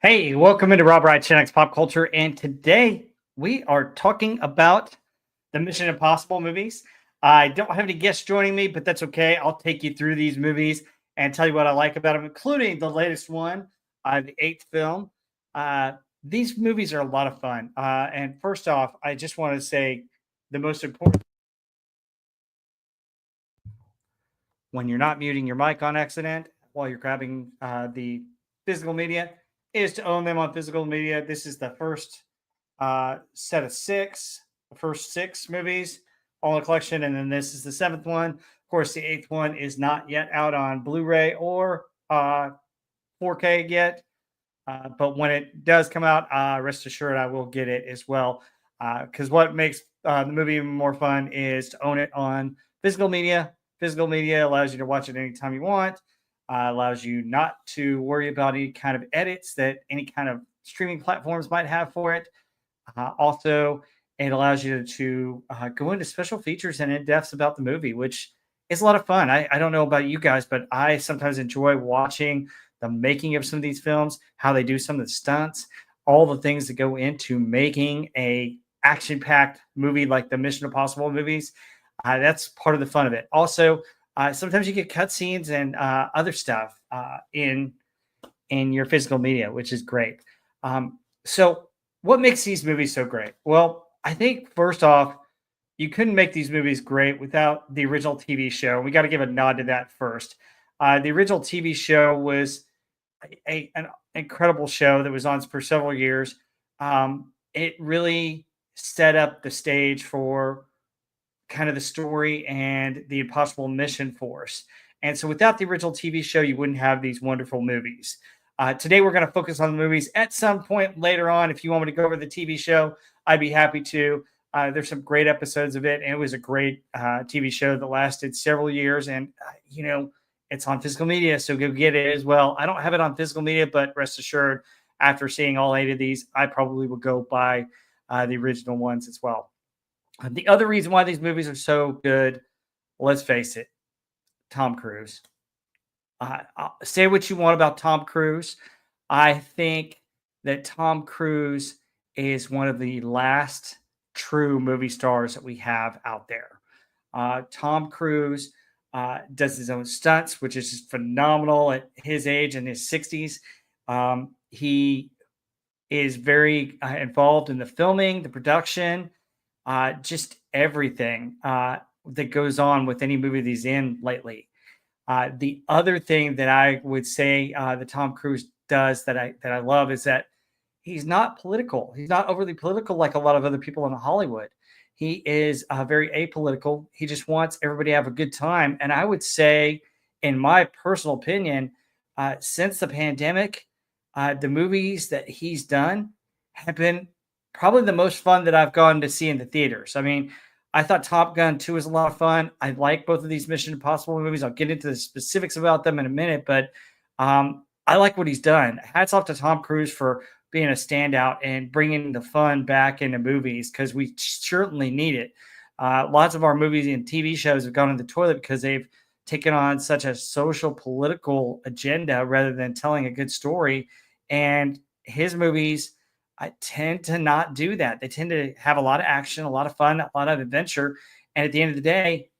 Hey, welcome into Rob Wright Gen X Pop Culture. And today we are talking about the Mission Impossible movies. I don't have any guests joining me, but that's okay. I'll take you through these movies and tell you what I like about them, including the latest one, the eighth film. Uh, these movies are a lot of fun. And first off, I just want to say the most important when you're not muting your mic on accident while you're grabbing the physical media is to own them on physical media. This is the first set of six, the first six movies, all in a collection, and then this is the seventh one. Of course, the eighth one is not yet out on Blu-ray or 4K yet, but when it does come out, rest assured I will get it as well. Because what makes the movie even more fun is to own it on physical media. Physical media allows you to watch it anytime you want. Allows you not to worry about any kind of edits that any kind of streaming platforms might have for it. Also, it allows you to go into special features and in depths about the movie, which is a lot of fun. I don't know about you guys, but I sometimes enjoy watching the making of some of these films, how they do some of the stunts, all the things that go into making a action-packed movie like the Mission Impossible movies. That's part of the fun of it. Also, sometimes you get cutscenes and other stuff in your physical media, which is great. So what makes these movies so great? Well, I think first off, you couldn't make these movies great without the original TV show. We got to give a nod to that first. The original TV show was an incredible show that was on for several years. It really set up the stage for kind of the story and the Impossible Mission Force. And so without the original TV show, you wouldn't have these wonderful movies. Today, we're going to focus on the movies. At some point later on, if you want me to go over the TV show, I'd be happy to. There's some great episodes of it, and it was a great TV show that lasted several years. And, it's on physical media, so go get it as well. I don't have it on physical media, but rest assured, after seeing all eight of these, I probably will go buy the original ones as well. The other reason why these movies are so good, let's face it, Tom Cruise. Say what you want about Tom Cruise. I think that Tom Cruise is one of the last true movie stars that we have out there. Tom Cruise does his own stunts, which is just phenomenal at his age in his 60s. He is very involved in the filming, the production, just everything that goes on with any movie that he's in lately. The other thing that I would say that Tom Cruise does that I love is that he's not political. He's not overly political like a lot of other people in Hollywood. He is very apolitical. He just wants everybody to have a good time. And I would say, in my personal opinion, since the pandemic, the movies that he's done have been probably the most fun that I've gone to see in the theaters. I mean, I thought Top Gun 2 was a lot of fun. I like both of these Mission Impossible movies. I'll get into the specifics about them in a minute, but I like what he's done. Hats off to Tom Cruise for being a standout and bringing the fun back into movies because we certainly need it. Lots of our movies and TV shows have gone in the toilet because they've taken on such a social political agenda rather than telling a good story. And his movies, I tend to not do that. They tend to have a lot of action, a lot of fun, a lot of adventure. And at the end of the day,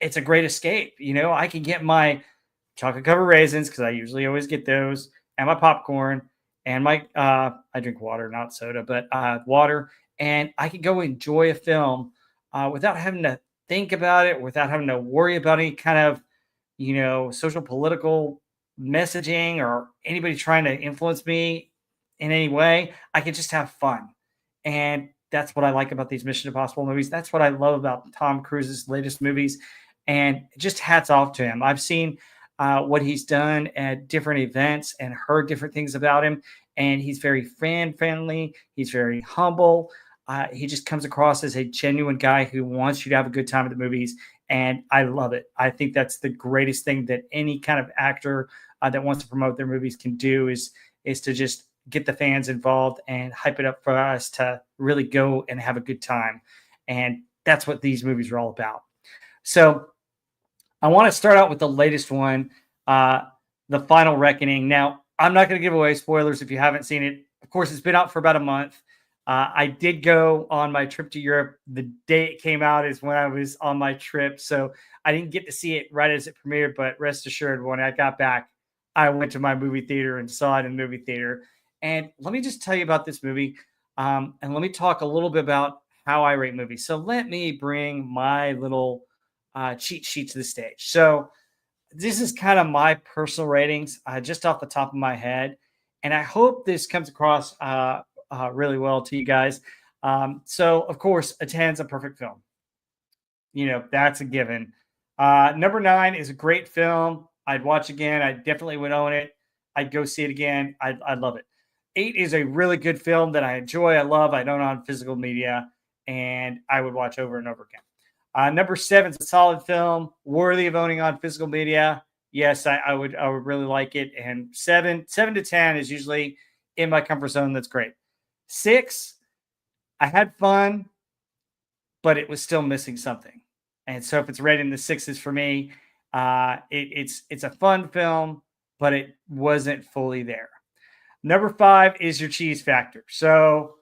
it's a great escape. I can get my chocolate covered raisins because I usually always get those, and my popcorn, and my I drink water, not soda, but water, and I can go enjoy a film without having to think about it, without having to worry about any kind of social political messaging or anybody trying to influence me in any way. I can just have fun, and that's what I like about these Mission Impossible movies. That's what I love about Tom Cruise's latest movies, and just hats off to him. I've seen what he's done at different events and heard different things about him. And he's very fan friendly. He's very humble. He just comes across as a genuine guy who wants you to have a good time at the movies. And I love it. I think that's the greatest thing that any kind of actor that wants to promote their movies can do is to just get the fans involved and hype it up for us to really go and have a good time. And that's what these movies are all about. So I want to start out with the latest one, The Final Reckoning. Now, I'm not going to give away spoilers if you haven't seen it. Of course, it's been out for about a month. I did go on my trip to Europe. The day it came out is when I was on my trip. So I didn't get to see it right as it premiered, but rest assured, when I got back, I went to my movie theater and saw it in the movie theater. And let me just tell you about this movie. And let me talk a little bit about how I rate movies. So let me bring my little cheat sheet to the stage. So this is kind of my personal ratings just off the top of my head. And I hope this comes across really well to you guys. So, of course, a 10 is a perfect film. That's a given. Number 9 is a great film. I'd watch again. I definitely would own it. I'd go see it again. I'd love it. 8 is a really good film that I enjoy. I love. I don't on physical media, and I would watch over and over again. Number 7 is a solid film, worthy of owning on physical media. Yes, I would really like it. And 7 to 10 is usually in my comfort zone. That's great. 6, I had fun, but it was still missing something. And so if it's rated in the 6s for me, it's a fun film, but it wasn't fully there. Number 5 is your cheese factor. So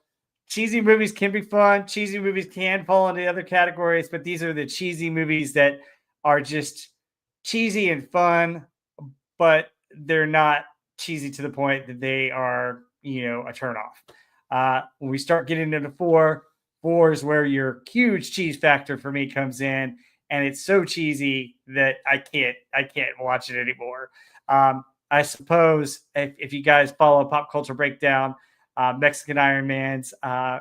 cheesy movies can be fun. Cheesy movies can fall into other categories, but these are the cheesy movies that are just cheesy and fun, but they're not cheesy to the point that they are, a turnoff. When we start getting into 4 is where your huge cheese factor for me comes in, and it's so cheesy that I can't watch it anymore. I suppose if you guys follow Pop Culture Breakdown, Mexican Iron Man's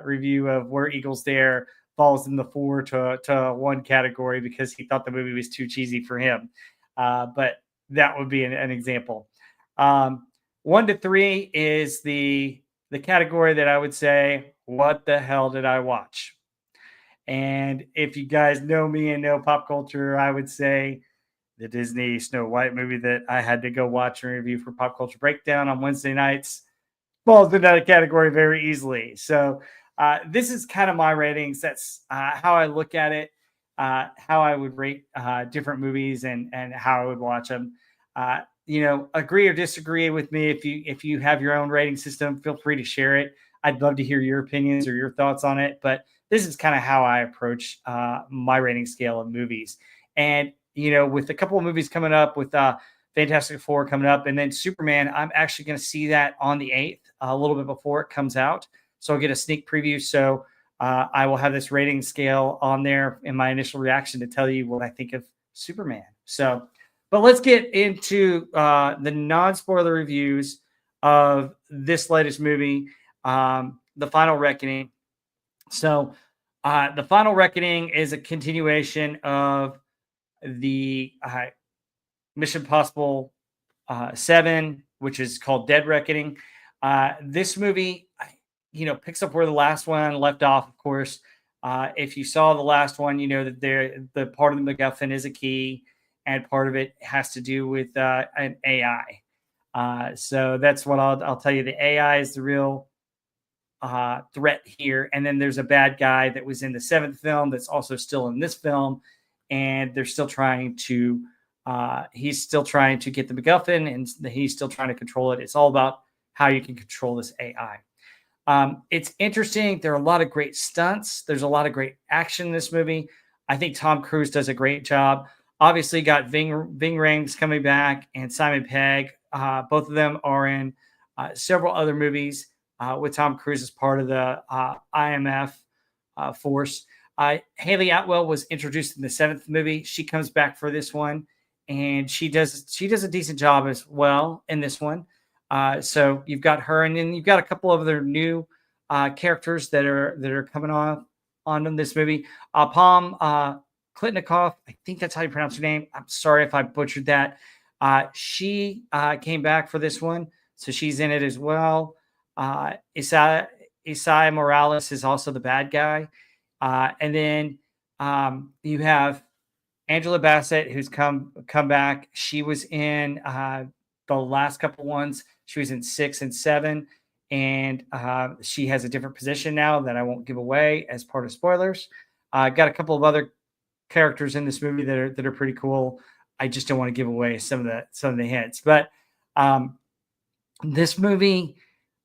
review of Where Eagles Dare falls in the 4 to 1 category because he thought the movie was too cheesy for him. But that would be an example. 1 to 3 is the category that I would say, what the hell did I watch? And if you guys know me and know pop culture, I would say the Disney Snow White movie that I had to go watch and review for Pop Culture Breakdown on Wednesday nights falls into that category very easily. So this is kind of my ratings. That's how I look at it, how I would rate different movies and how I would watch them. Agree or disagree with me. If you have your own rating system, feel free to share it. I'd love to hear your opinions or your thoughts on it. But this is kind of how I approach my rating scale of movies. And, with a couple of movies coming up with Fantastic Four coming up and then Superman, I'm actually going to see that on the 8th, a little bit before it comes out. So I'll get a sneak preview. So I will have this rating scale on there in my initial reaction to tell you what I think of Superman. So, but let's get into the non-spoiler reviews of this latest movie, The Final Reckoning. So The Final Reckoning is a continuation of the Mission Impossible 7, which is called Dead Reckoning. This movie, picks up where the last one left off, of course. If you saw the last one, you know that the part of the MacGuffin is a key, and part of it has to do with an AI. So that's what I'll tell you. The AI is the real threat here. And then there's a bad guy that was in the 7th film that's also still in this film, and they're still trying to he's still trying to get the MacGuffin, and he's still trying to control it. It's all about how you can control this AI. It's interesting. There are a lot of great stunts. There's a lot of great action in this movie. I think Tom Cruise does a great job. Obviously, got Ving Rhames coming back and Simon Pegg. Both of them are in several other movies with Tom Cruise as part of the IMF force. Haley Atwell was introduced in the 7th movie. She comes back for this one, and she does a decent job as well in this one. So you've got her, and then you've got a couple of other new characters that are coming on in this movie. Palm Klitnikov, I think that's how you pronounce her name. I'm sorry if I butchered that. She came back for this one, so she's in it as well. Isai Morales is also the bad guy. And then you have Angela Bassett, who's come back. She was in the last couple ones. She was in 6 and 7, and she has a different position now that I won't give away as part of spoilers. Got a couple of other characters in this movie that are pretty cool. I just don't want to give away some of the hints, but This movie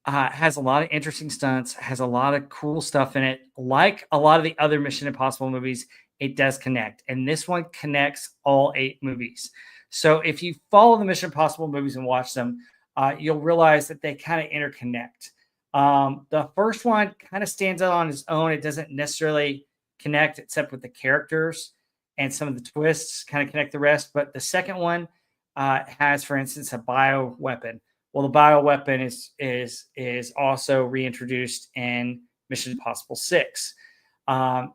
has a lot of interesting stunts, has a lot of cool stuff in it. Like a lot of the other Mission Impossible movies, it does connect. And this one connects all 8 movies. So if you follow the Mission Impossible movies and watch them, you'll realize that they kind of interconnect. The first one kind of stands out on its own. It doesn't necessarily connect except with the characters and some of the twists kind of connect the rest. But the second one has, for instance, a bio weapon. Well, the bio weapon is also reintroduced in Mission Impossible 6.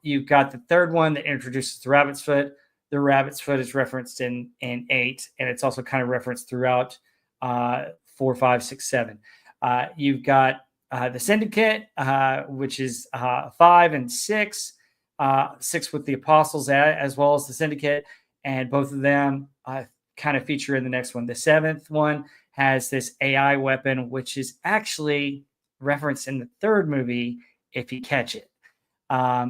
You've got the third one that introduces the rabbit's foot. The rabbit's foot is referenced in 8, and it's also kind of referenced throughout 4, 5, 6, 7. You've got the Syndicate, which is 5 and 6. 6 with the Apostles as well as the Syndicate, and both of them kind of feature in the next one. The 7th one has this AI weapon, which is actually referenced in the 3rd movie if you catch it.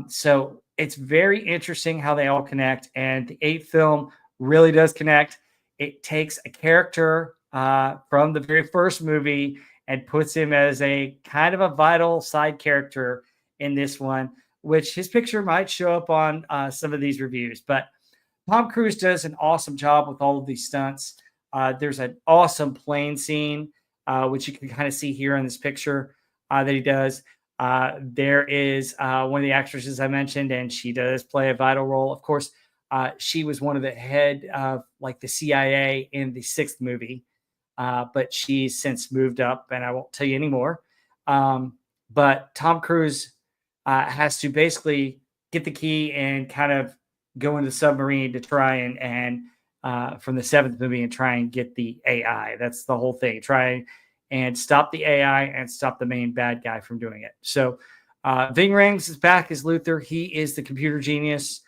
So it's very interesting how they all connect, and the 8th film really does connect. It takes a character from the very first movie and puts him as a kind of a vital side character in this one, which his picture might show up on some of these reviews. But Tom Cruise does an awesome job with all of these stunts. There's an awesome plane scene, which you can kind of see here in this picture that he does. There is one of the actresses I mentioned, and she does play a vital role. Of course, she was one of the head of like the CIA in the 6th movie, but she's since moved up, and I won't tell you anymore. But Tom Cruise has to basically get the key and kind of go into the submarine to try and from the 7th movie and try and get the AI. That's the whole thing. Try and stop the AI and stop the main bad guy from doing it. So Ving Rhames is back as Luther. He is the computer genius.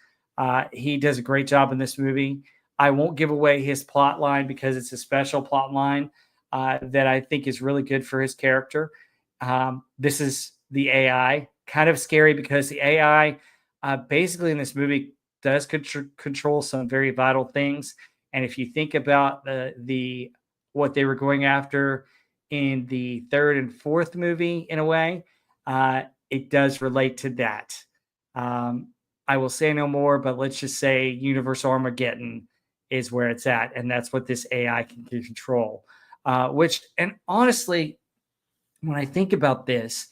He does a great job in this movie. I won't give away his plot line because it's a special plot line that I think is really good for his character. This is the AI. Kind of scary because the AI basically in this movie does control some very vital things. And if you think about the what they were going after in the 3rd and 4th movie, in a way, it does relate to that. I will say no more, but let's just say Universal Armageddon is where it's at, and that's what this AI can control. Which, and honestly, when I think about this,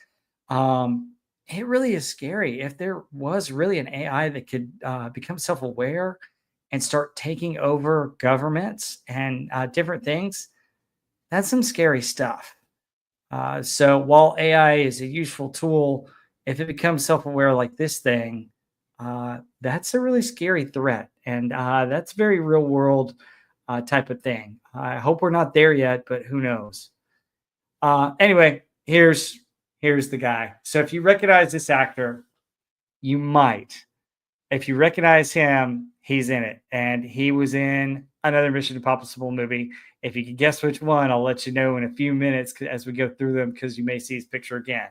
it really is scary. If there was really an AI that could become self-aware and start taking over governments and different things, that's some scary stuff. So while AI is a useful tool, if it becomes self-aware like this thing, that's a really scary threat, and that's very real world type of thing. I hope we're not there yet, but who knows? Anyway, here's the guy. So if you recognize this actor, you might. If you recognize him, he's in it, and he was in another Mission Impossible movie. If you can guess which one, I'll let you know in a few minutes as we go through them because you may see his picture again.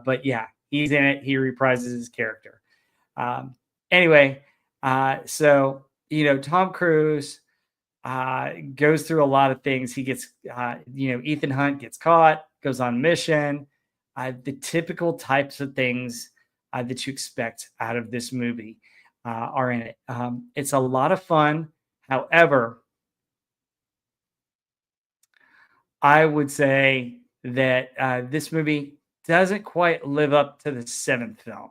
But yeah, he's in it. He reprises his character. Anyway, so Tom Cruise goes through a lot of things. He gets, Ethan Hunt gets caught, goes on mission. The typical types of things that you expect out of this movie are in it. It's a lot of fun. However, I would say that this movie doesn't quite live up to the 7th film.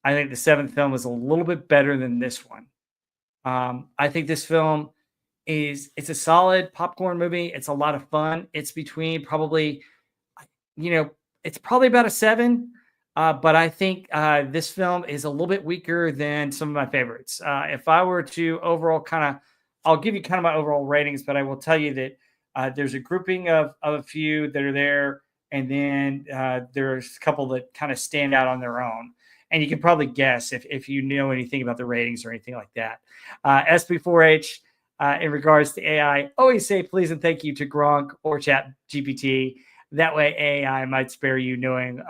I think the 7th film is a little bit better than this one. I think this film it's a solid popcorn movie. It's a lot of fun. It's between probably, it's probably about a 7. But I think this film is a little bit weaker than some of my favorites. If I were to overall I'll give you kind of my overall ratings, but I will tell you that there's a grouping of a few that are there, and then there's a couple that kind of stand out on their own. And you can probably guess if you know anything about the ratings or anything like that. SB4H, in regards to AI, always say please and thank you to Gronk or Chat GPT. That way AI might spare you knowing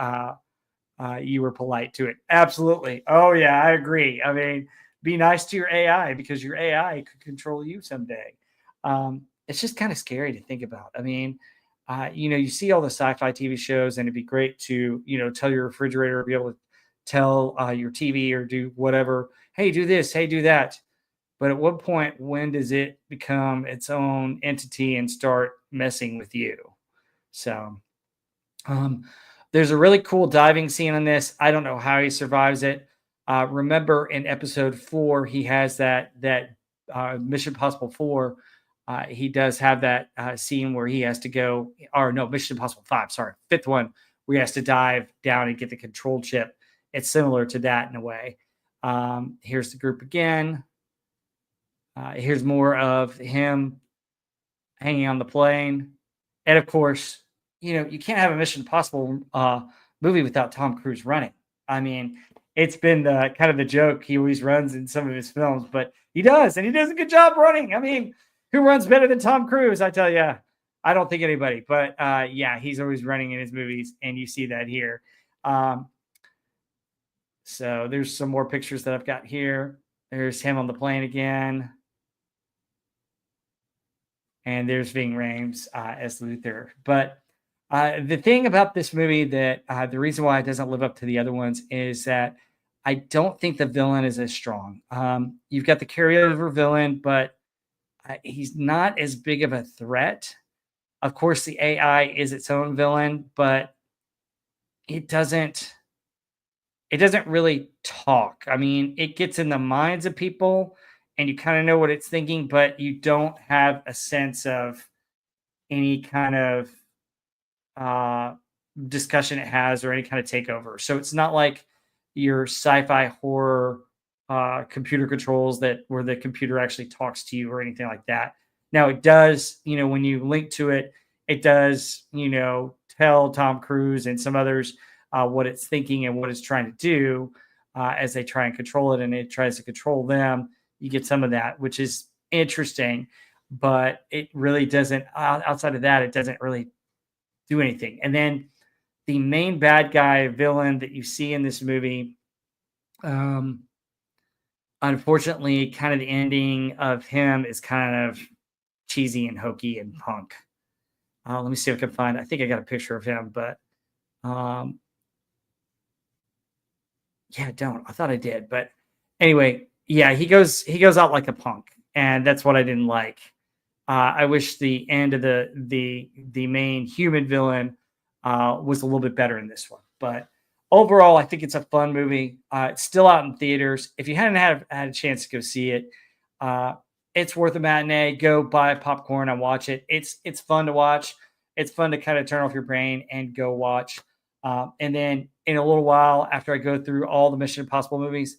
you were polite to it. Absolutely. Oh, yeah, I agree. I mean, be nice to your AI because your AI could control you someday. It's just kind of scary to think about. I mean, You see all the sci-fi TV shows, and it'd be great to, tell your refrigerator, be able to tell your TV or do whatever. Hey, do this. Hey, do that. But at what point, when does it become its own entity and start messing with you? So, um, there's a really cool diving scene in this. I don't know how he survives it. Remember in episode 4, he has that Mission Impossible 4. He does have that scene where he has to go, or no, Mission Impossible 5. Sorry, fifth one, where he has to dive down and get the control chip. It's similar to that in a way. Here's the group again. Here's more of him hanging on the plane, and of course, you can't have a Mission Impossible movie without Tom Cruise running. I mean, it's been the kind of the joke. He always runs in some of his films, but he does, and he does a good job running. I mean, who runs better than Tom Cruise? I tell you, I don't think anybody. But yeah, he's always running in his movies, and you see that here. So there's some more pictures that I've got here. There's him on the plane again. And there's Ving Rhames as Luther. But the thing about this movie that the reason why it doesn't live up to the other ones is that I don't think the villain is as strong. You've got the carryover villain, but he's not as big of a threat. Of course, the AI is its own villain, but it doesn't really talk. I mean, it gets in the minds of people and you kind of know what it's thinking, but you don't have a sense of any kind of discussion it has or any kind of takeover. So it's not like your sci-fi horror computer controls where the computer actually talks to you or anything like that. Now it does, when you link to it, it does, tell Tom Cruise and some others what it's thinking and what it's trying to do as they try and control it, and it tries to control them. You get some of that, which is interesting, but it really doesn't, outside of that, it doesn't really do anything. And then the main bad guy villain that you see in this movie, unfortunately, kind of the ending of him is kind of cheesy and hokey and punk. Let me see if I can find, I think I got a picture of him, but yeah, I don't. I thought I did, but anyway, yeah, he goes out like a punk, and that's what I didn't like. I wish the end of the main human villain was a little bit better in this one, but overall, I think it's a fun movie. It's still out in theaters. If you hadn't had a chance to go see it, it's worth a matinee. Go buy popcorn and watch it. It's fun to watch. It's fun to kind of turn off your brain and go watch. And then in a little while, after I go through all the Mission Impossible movies,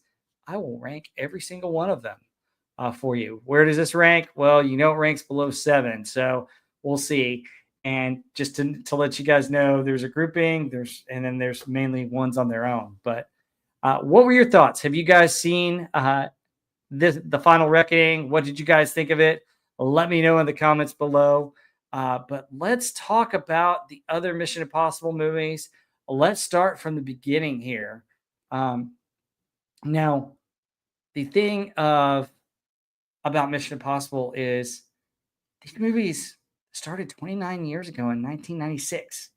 I will rank every single one of them for you. Where does this rank? Well, it ranks below 7. So we'll see. And just to let you guys know, there's a grouping, and then there's mainly ones on their own. But what were your thoughts? Have you guys seen the Final Reckoning? What did you guys think of it? Let me know in the comments below. But let's talk about the other Mission Impossible movies. Let's start from the beginning here. Now, the thing about Mission Impossible is these movies started 29 years ago in 1996.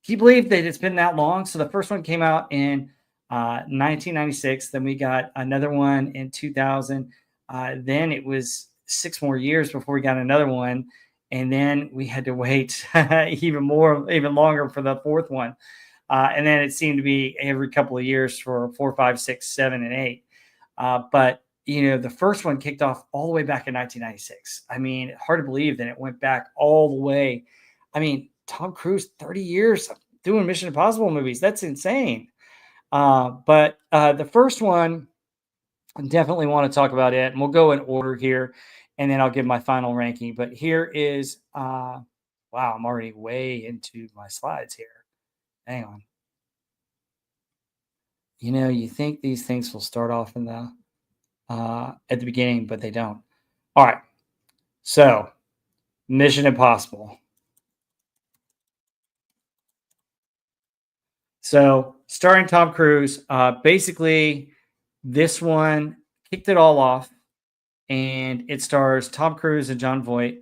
Can you believe that it's been that long? So the first one came out in 1996. Then we got another one in 2000. Then it was 6 more years before we got another one. And then we had to wait even longer for the fourth one. And then it seemed to be every couple of years for 4, 5, 6, 7, and 8. But the first one kicked off all the way back in 1996. I mean, hard to believe that it went back all the way. I mean, Tom Cruise, 30 years doing Mission Impossible movies. That's insane. But the first one, I definitely want to talk about it. And we'll go in order here, and then I'll give my final ranking. But here is, wow, I'm already way into my slides here. Hang on. You think these things will start off in the at the beginning, but they don't. All right. So, Mission Impossible. So, starring Tom Cruise, basically, this one kicked it all off, and it stars Tom Cruise and Jon Voight.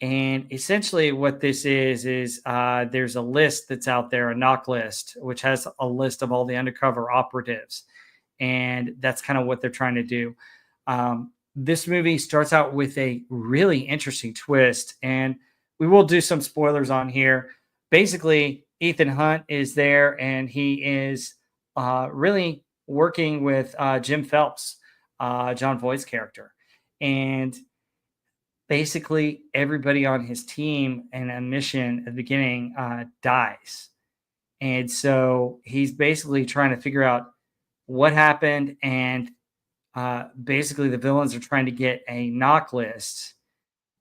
And essentially, what this is there's a list that's out there, a knock list, which has a list of all the undercover operatives, and that's kind of what they're trying to do. This movie starts out with a really interesting twist, and we will do some spoilers on here. Basically, Ethan Hunt is there, and he is really working with Jim Phelps, John Voight's character, and basically everybody on his team and a mission at the beginning dies. And so he's basically trying to figure out what happened. And basically, the villains are trying to get a knock list,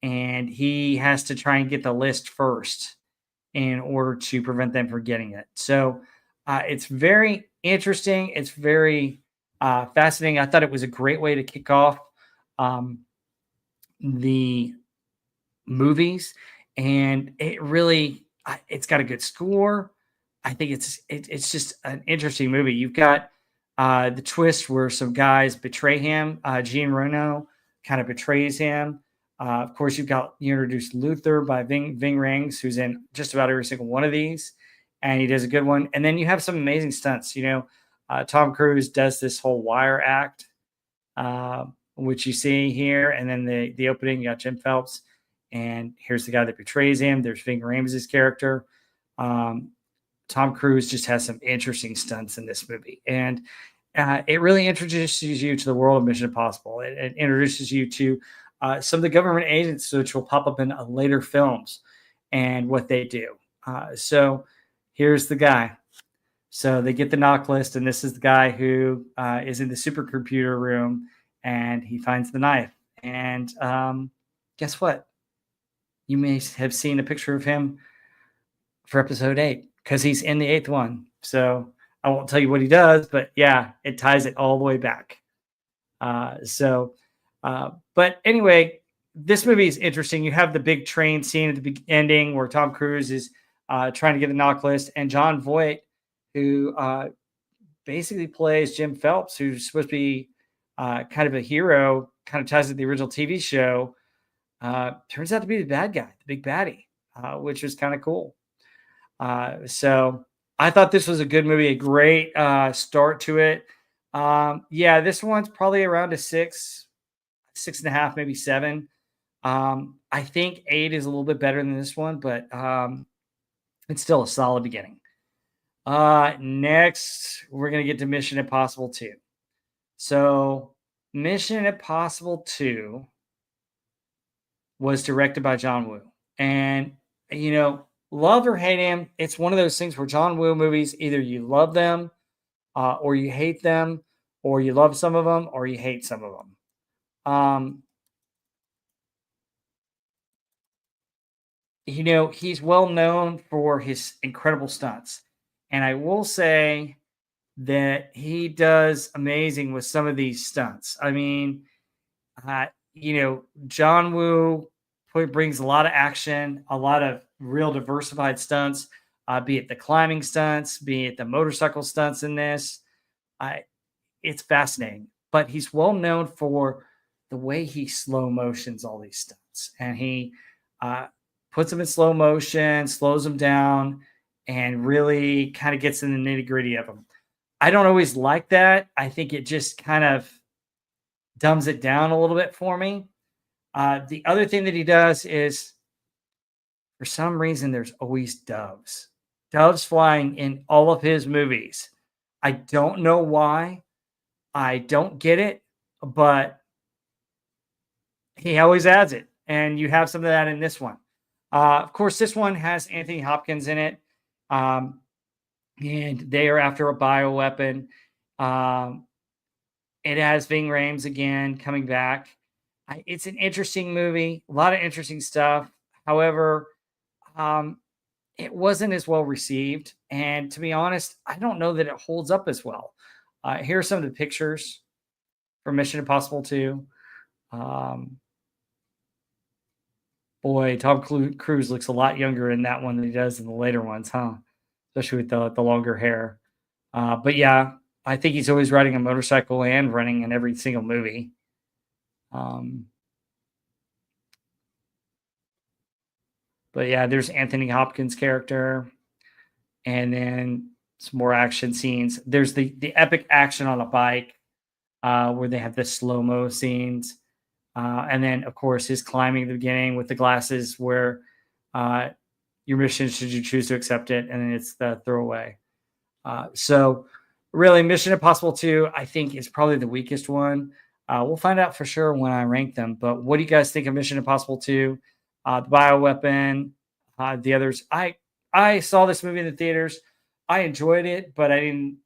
and he has to try and get the list first in order to prevent them from getting it. So it's very interesting. It's very fascinating. I thought it was a great way to kick off the movies, and it's got a good score. I think it's just an interesting movie. You've got the twist where some guys betray him. Jean Reno kind of betrays him. Of course, you introduce Luther by Ving Rhames, who's in just about every single one of these, and he does a good one. And then you have some amazing stunts. Tom Cruise does this whole wire act, which you see here, and then the opening, you got Jim Phelps, and here's the guy that betrays him. There's Ving Rhames' character. Tom Cruise just has some interesting stunts in this movie, and it really introduces you to the world of Mission Impossible. It introduces you to some of the government agents, which will pop up in later films, and what they do. So here's the guy. So they get the knock list, and this is the guy who is in the supercomputer room, and he finds the knife. And guess what? You may have seen a picture of him for episode 8 because he's in the 8th one. So I won't tell you what he does, but yeah, it ties it all the way back. But anyway, this movie is interesting. You have the big train scene at the ending where Tom Cruise is trying to get the knock list, and John Voight, who basically plays Jim Phelps, who's supposed to be kind of a hero, kind of ties to the original TV show, turns out to be the bad guy, the big baddie, which is kind of cool. So I thought this was a good movie, a great start to it. Yeah, this one's probably around a 6.5, maybe 7. I think 8 is a little bit better than this one, but it's still a solid beginning. Next, we're going to get to Mission Impossible 2. So Mission Impossible 2 was directed by John Woo. And, love or hate him, it's one of those things where John Woo movies, either you love them or you hate them, or you love some of them or you hate some of them. He's well known for his incredible stunts. And I will say that he does amazing with some of these stunts. I mean, John Woo brings a lot of action, a lot of real diversified stunts, be it the climbing stunts, be it the motorcycle stunts in this. It's fascinating, but he's well known for the way he slow motions all these stunts, and he puts them in slow motion, slows them down, and really kind of gets in the nitty gritty of them. I don't always like that. I think it just kind of dumbs it down a little bit for me. The other thing that he does is, for some reason, there's always doves flying in all of his movies. I don't know why. I don't get it, but he always adds it. And you have some of that in this one. Of course, this one has Anthony Hopkins in it. And they are after a bioweapon. It has Ving Rhames again coming back. It's an interesting movie, a lot of interesting stuff. However, it wasn't as well received. And to be honest, I don't know that it holds up as well. Here are some of the pictures from Mission Impossible 2. Boy, Tom Cruise looks a lot younger in that one than he does in the later ones, huh? Especially with the longer hair. But yeah, I think he's always riding a motorcycle and running in every single movie. But yeah, there's Anthony Hopkins' character, and then some more action scenes. There's the epic action on a bike, where they have the slow mo scenes, and then of course his climbing at the beginning with the glasses, where uh, your mission should you choose to accept it, and then it's the throwaway. So really, Mission Impossible 2, I think, is probably the weakest one. We'll find out for sure when I rank them. But what do you guys think of Mission Impossible 2? The bioweapon, the others. I saw this movie in the theaters. I enjoyed it, but I didn't,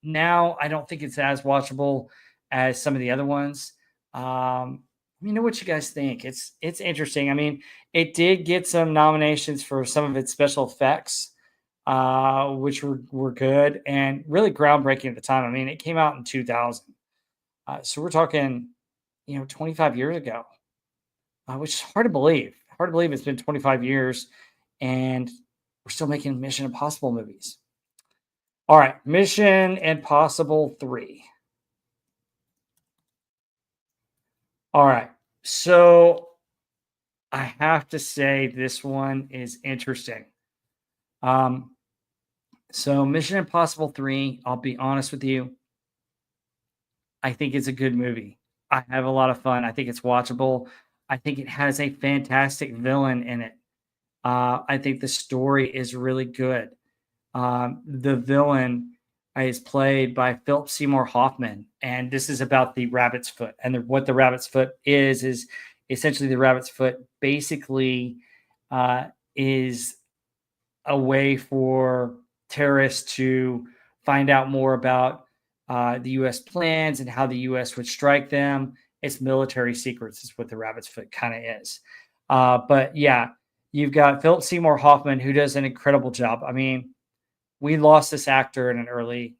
now I don't think it's as watchable as some of the other ones. Let me know what you guys think. It's interesting. I mean, it did get some nominations for some of its special effects, which were good and really groundbreaking at the time. I mean, it came out in 2000. So we're talking, 25 years ago, which is hard to believe. Hard to believe it's been 25 years and we're still making Mission Impossible movies. All right, Mission Impossible 3. All right, so I have to say this one is interesting. So Mission Impossible 3, I'll be honest with you, I think it's a good movie. I have a lot of fun. I think it's watchable. I think it has a fantastic villain in it. I think the story is really good. The villain is played by Philip Seymour Hoffman, and this is about the rabbit's foot. And what the rabbit's foot is essentially the rabbit's foot basically is a way for terrorists to find out more about the U.S. plans and how the U.S. would strike them. It's military secrets, is what the rabbit's foot kind of is. But yeah, you've got Philip Seymour Hoffman, who does an incredible job. I mean, we lost this actor in an early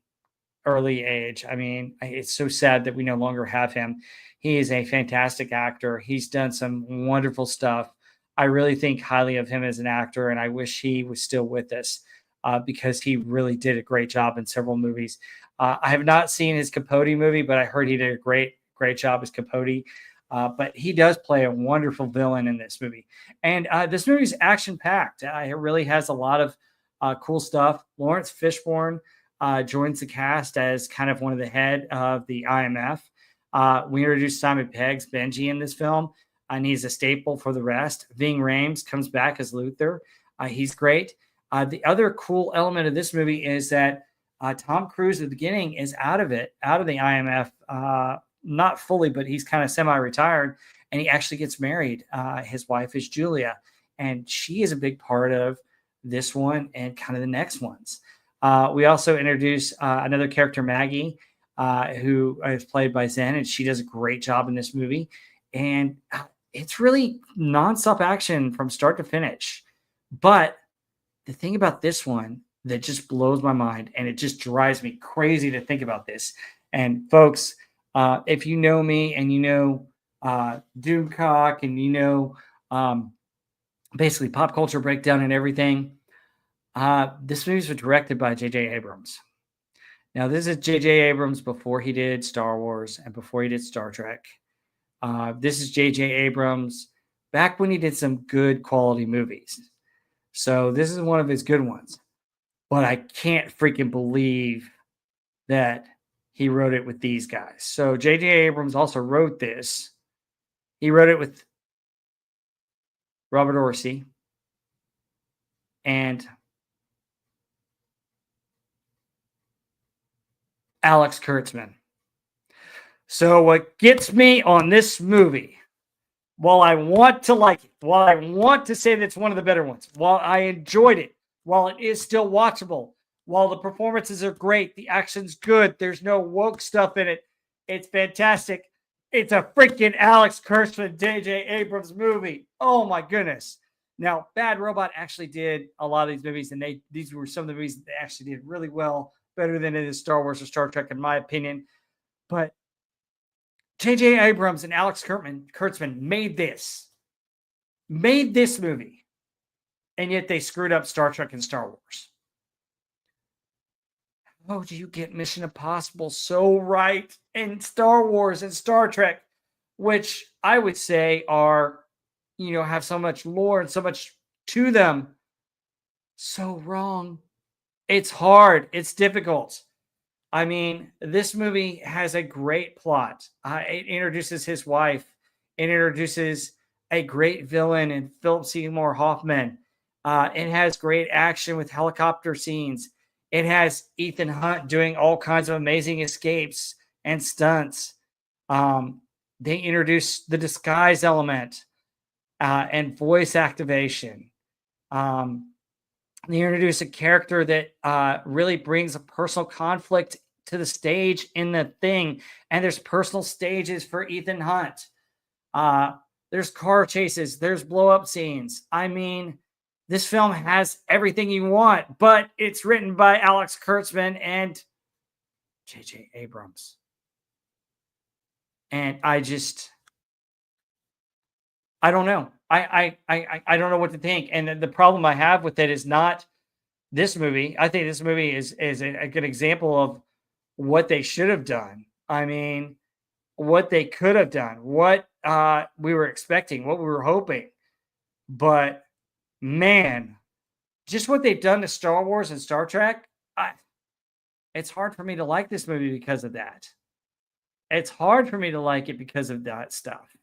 age. I mean, it's so sad that we no longer have him. He is a fantastic actor. He's done some wonderful stuff. I really think highly of him as an actor, and I wish he was still with us because he really did a great job in several movies. I have not seen his Capote movie, but I heard he did a great job as Capote. But he does play a wonderful villain in this movie. And this movie is action packed. It really has a lot of cool stuff. Lawrence Fishburne joins the cast as kind of one of the head of the IMF. We introduced Simon Pegg's Benji in this film, and he's a staple for the rest. Ving Rhames comes back as Luther. He's great. The other cool element of this movie is that Tom Cruise at the beginning is out of the IMF, not fully, but he's kind of semi-retired, and he actually gets married. His wife is Julia, and she is a big part of this one and kind of the next ones. We also introduce another character, Maggie, who is played by Zen, and she does a great job in this movie. And it's really nonstop action from start to finish. But the thing about this one that just blows my mind, and it just drives me crazy to think about this. And folks, if you know me and you know Doomcock and you know basically Pop Culture Breakdown and everything, this movie was directed by J.J. Abrams. Now, this is J.J. Abrams before he did Star Wars and before he did Star Trek. This is J.J. Abrams back when he did some good quality movies. So this is one of his good ones. But I can't freaking believe that he wrote it with these guys. So J.J. Abrams also wrote this. He wrote it with Robert Orci and Alex Kurtzman. So what gets me on this movie, while I want to like it, while I want to say that it's one of the better ones, while I enjoyed it, while it is still watchable, while the performances are great, the action's good, there's no woke stuff in it, it's fantastic. It's a freaking Alex Kurtzman, J.J. Abrams movie. Oh my goodness. Now, Bad Robot actually did a lot of these movies, and these were some of the movies that they actually did really well, better than it is Star Wars or Star Trek, in my opinion. But J.J. Abrams and Alex Kurtzman made this movie, and yet they screwed up Star Trek and Star Wars. How do you get Mission Impossible so right in Star Wars and Star Trek, which I would say are, have so much lore and so much to them so wrong. It's hard. It's difficult. I mean, this movie has a great plot. It introduces his wife. It introduces a great villain in Philip Seymour Hoffman. It has great action with helicopter scenes. It has Ethan Hunt doing all kinds of amazing escapes and stunts. They introduce the disguise element and voice activation. They introduce a character that really brings a personal conflict to the stage in the thing. And there's personal stages for Ethan Hunt. There's car chases, there's blow up scenes. I mean, this film has everything you want, but it's written by Alex Kurtzman and J.J. Abrams. And I don't know. I don't know what to think. And the problem I have with it is not this movie. I think this movie is a good example of what they should have done. I mean, what they could have done, what we were expecting, what we were hoping. But man, just what they've done to Star Wars and Star Trek, it's hard for me to like this movie because of that. It's hard for me to like it because of that stuff.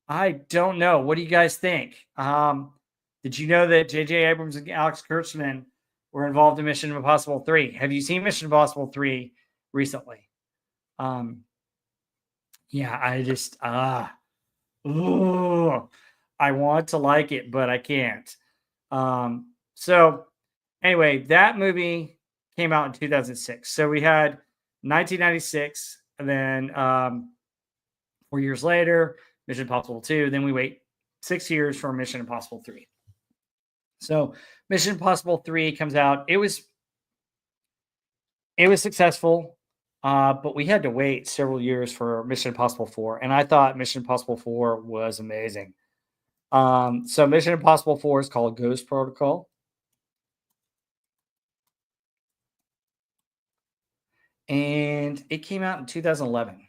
I don't know. What do you guys think? Did you know that J.J. Abrams and Alex Kurtzman were involved in Mission Impossible 3? Have you seen Mission Impossible 3 recently? Yeah, I just ooh, I want to like it, but I can't. So anyway, that movie came out in 2006. So we had 1996, and then 4 years later, Mission Impossible 2. Then we wait 6 years for Mission Impossible 3. So Mission Impossible 3 comes out. It was successful, but we had to wait several years for Mission Impossible 4. And I thought Mission Impossible 4 was amazing. So Mission Impossible 4 is called Ghost Protocol. And it came out in 2011.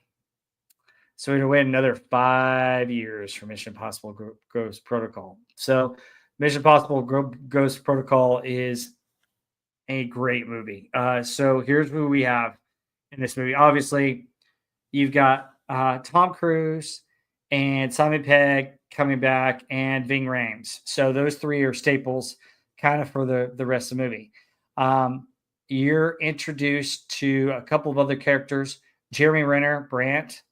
So we had to wait another 5 years for Mission Impossible Ghost Protocol. So Mission Impossible Ghost Protocol is a great movie. So here's who we have in this movie. Obviously, you've got Tom Cruise and Simon Pegg coming back and Ving Rhames. So those three are staples kind of for the rest of the movie. You're introduced to a couple of other characters. Jeremy Renner, Brandt,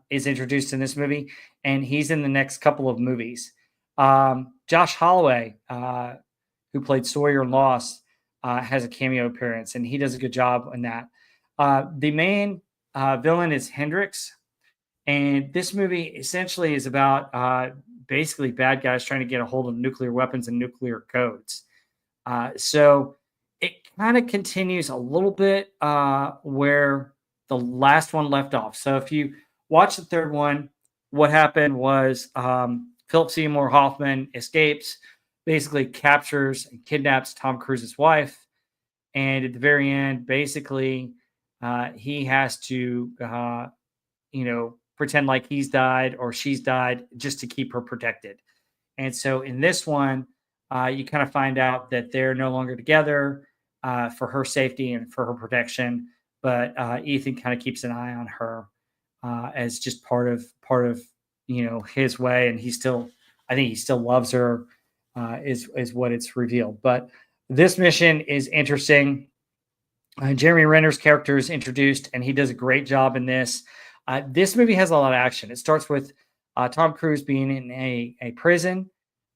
is introduced in this movie, and he's in the next couple of movies. Josh Holloway, who played Sawyer in Lost, has a cameo appearance, and he does a good job in that. The main villain is Hendrix, and this movie essentially is about basically bad guys trying to get a hold of nuclear weapons and nuclear codes. So it kind of continues a little bit where the last one left off. So if you watch the third one, what happened was Philip Seymour Hoffman escapes, basically captures and kidnaps Tom Cruise's wife. And at the very end, basically, he has to, pretend like he's died or she's died just to keep her protected. And so in this one, you kind of find out that they're no longer together for her safety and for her protection. But Ethan kind of keeps an eye on her as just part of his way, and I think he still loves her. Is what it's revealed. But this mission is interesting. Jeremy Renner's character is introduced, and he does a great job in this. This movie has a lot of action. It starts with Tom Cruise being in a prison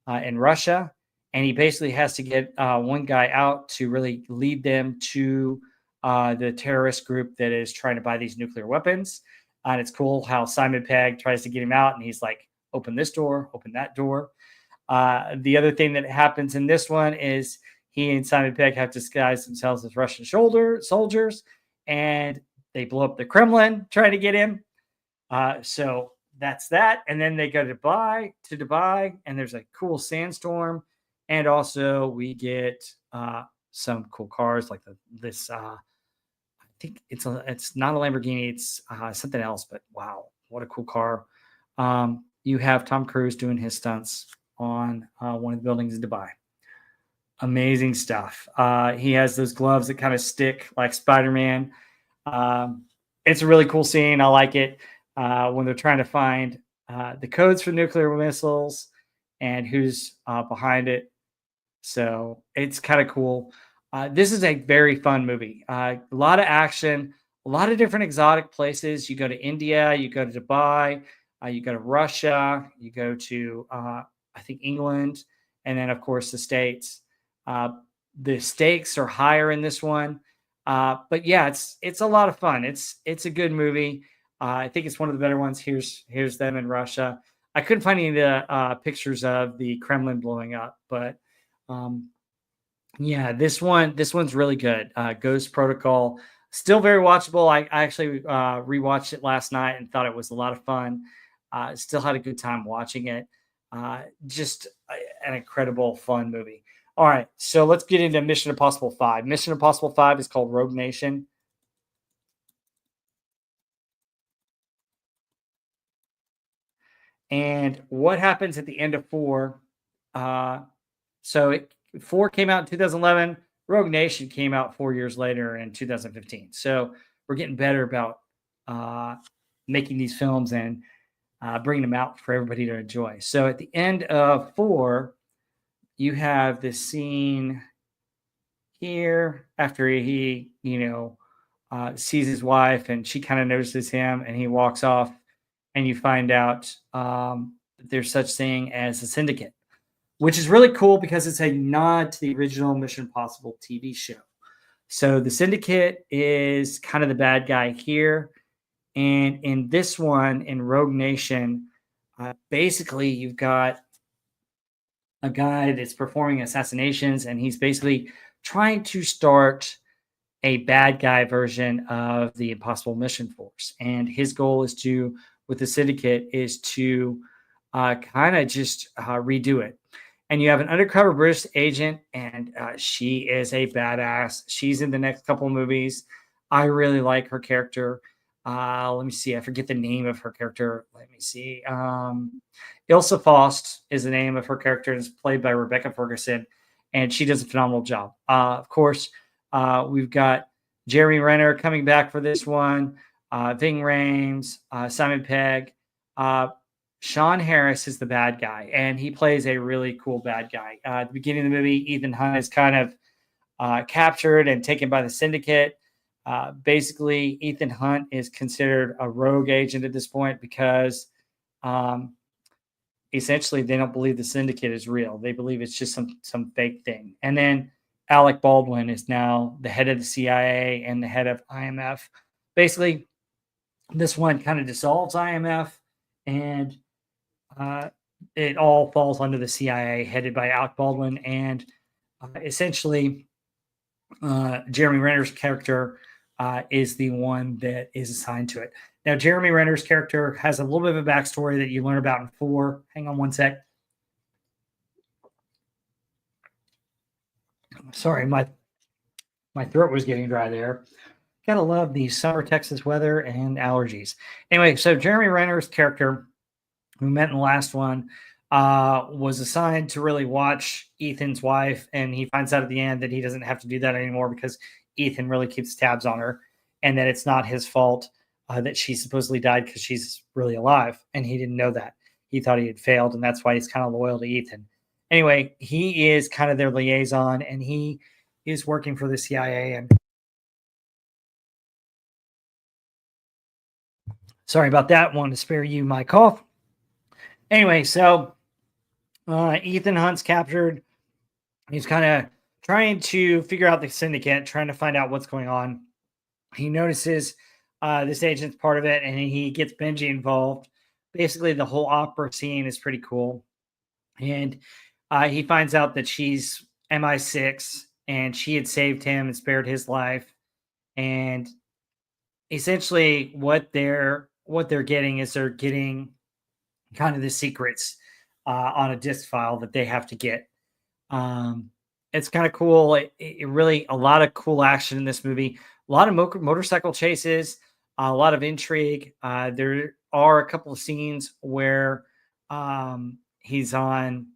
in Russia, and he basically has to get one guy out to really lead them to the terrorist group that is trying to buy these nuclear weapons. And it's cool how Simon Pegg tries to get him out, and he's like, open this door, open that door. The other thing that happens in this one is he and Simon Pegg have disguised themselves as Russian soldiers, and they blow up the Kremlin trying to get him. So that's that. And then they go to Dubai, and there's a cool sandstorm. And also we get some cool cars like this. I think it's not a Lamborghini. It's something else, but wow, what a cool car. You have Tom Cruise doing his stunts on one of the buildings in Dubai. Amazing stuff. He has those gloves that kind of stick like Spider-Man. It's a really cool scene. I like it when they're trying to find the codes for nuclear missiles and who's behind it. So it's kind of cool. This is a very fun movie. A lot of action, a lot of different exotic places. You go to India, you go to Dubai, you go to Russia, you go to I think England, and then of course the States. Uh, the stakes are higher in this one, but yeah, it's a lot of fun. It's a good movie. I think it's one of the better ones. Here's them in Russia. I couldn't find any of the pictures of the Kremlin blowing up, but um, yeah, this one's really good. Ghost Protocol, still very watchable. I actually rewatched it last night and thought it was a lot of fun. Still had a good time watching it. Just an incredible fun movie. All right, so let's get into Mission Impossible 5. Mission Impossible 5 is called Rogue Nation. And what happens at the end of 4? Uh, so 4 came out in 2011. Rogue Nation came out 4 years later in 2015. So we're getting better about uh, making these films and bringing them out for everybody to enjoy. So at the end of 4, you have this scene here after he, sees his wife and she kind of notices him and he walks off, and you find out that there's such thing as a syndicate, which is really cool because it's a nod to the original Mission Impossible TV show. So the syndicate is kind of the bad guy here. And in this one, in Rogue Nation, basically you've got a guy that's performing assassinations, and he's basically trying to start a bad guy version of the Impossible Mission Force. And his goal is to, with the syndicate, is to kind of just redo it. And you have an undercover British agent, and she is a badass. She's in the next couple of movies. I really like her character. Let me see. I forget the name of her character. Let me see. Ilsa Faust is the name of her character. It's played by Rebecca Ferguson, and she does a phenomenal job. Of course, we've got Jeremy Renner coming back for this one. Ving Rhames, Simon Pegg. Sean Harris is the bad guy, and he plays a really cool bad guy. At the beginning of the movie, Ethan Hunt is kind of captured and taken by the syndicate. Basically, Ethan Hunt is considered a rogue agent at this point because essentially they don't believe the syndicate is real. They believe it's just some fake thing. And then Alec Baldwin is now the head of the CIA and the head of IMF. Basically, this one kind of dissolves IMF, and it all falls under the CIA, headed by Alec Baldwin. And essentially, Jeremy Renner's character is the one that is assigned to it. Now, Jeremy Renner's character has a little bit of a backstory that you learn about in 4. Hang on one sec. Sorry, my throat was getting dry there. Gotta love the summer Texas weather and allergies. Anyway, so Jeremy Renner's character, who met in the last one, was assigned to really watch Ethan's wife, and he finds out at the end that he doesn't have to do that anymore because Ethan really keeps tabs on her, and that it's not his fault that she supposedly died because she's really alive, and he didn't know that. He thought he had failed, and that's why he's kind of loyal to Ethan. Anyway, he is kind of their liaison, and he is working for the CIA. And sorry about that. Wanted to spare you my cough. Anyway, so Ethan Hunt's captured. He's kind of trying to figure out the syndicate, trying to find out what's going on. He notices this agent's part of it, and he gets Benji involved. Basically, the whole opera scene is pretty cool. And he finds out that she's MI6, and she had saved him and spared his life. And essentially, what they're getting is they're getting kind of the secrets on a disk file that they have to get. It's kind of cool. It really, a lot of cool action in this movie. A lot of motorcycle chases, a lot of intrigue. There are a couple of scenes where he's on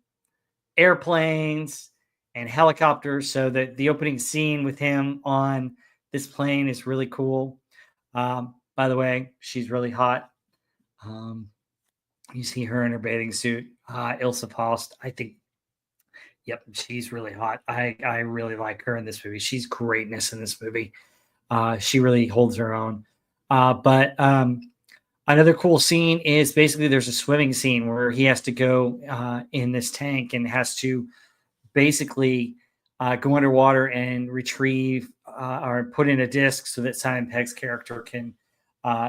airplanes and helicopters. So that the opening scene with him on this plane is really cool. By the way, she's really hot. Um, you see her in her bathing suit, Ilsa Faust. I think, yep, she's really hot. I really like her in this movie. She's greatness in this movie. She really holds her own. But another cool scene is basically there's a swimming scene where he has to go in this tank and has to basically go underwater and retrieve or put in a disc so that Simon Pegg's character can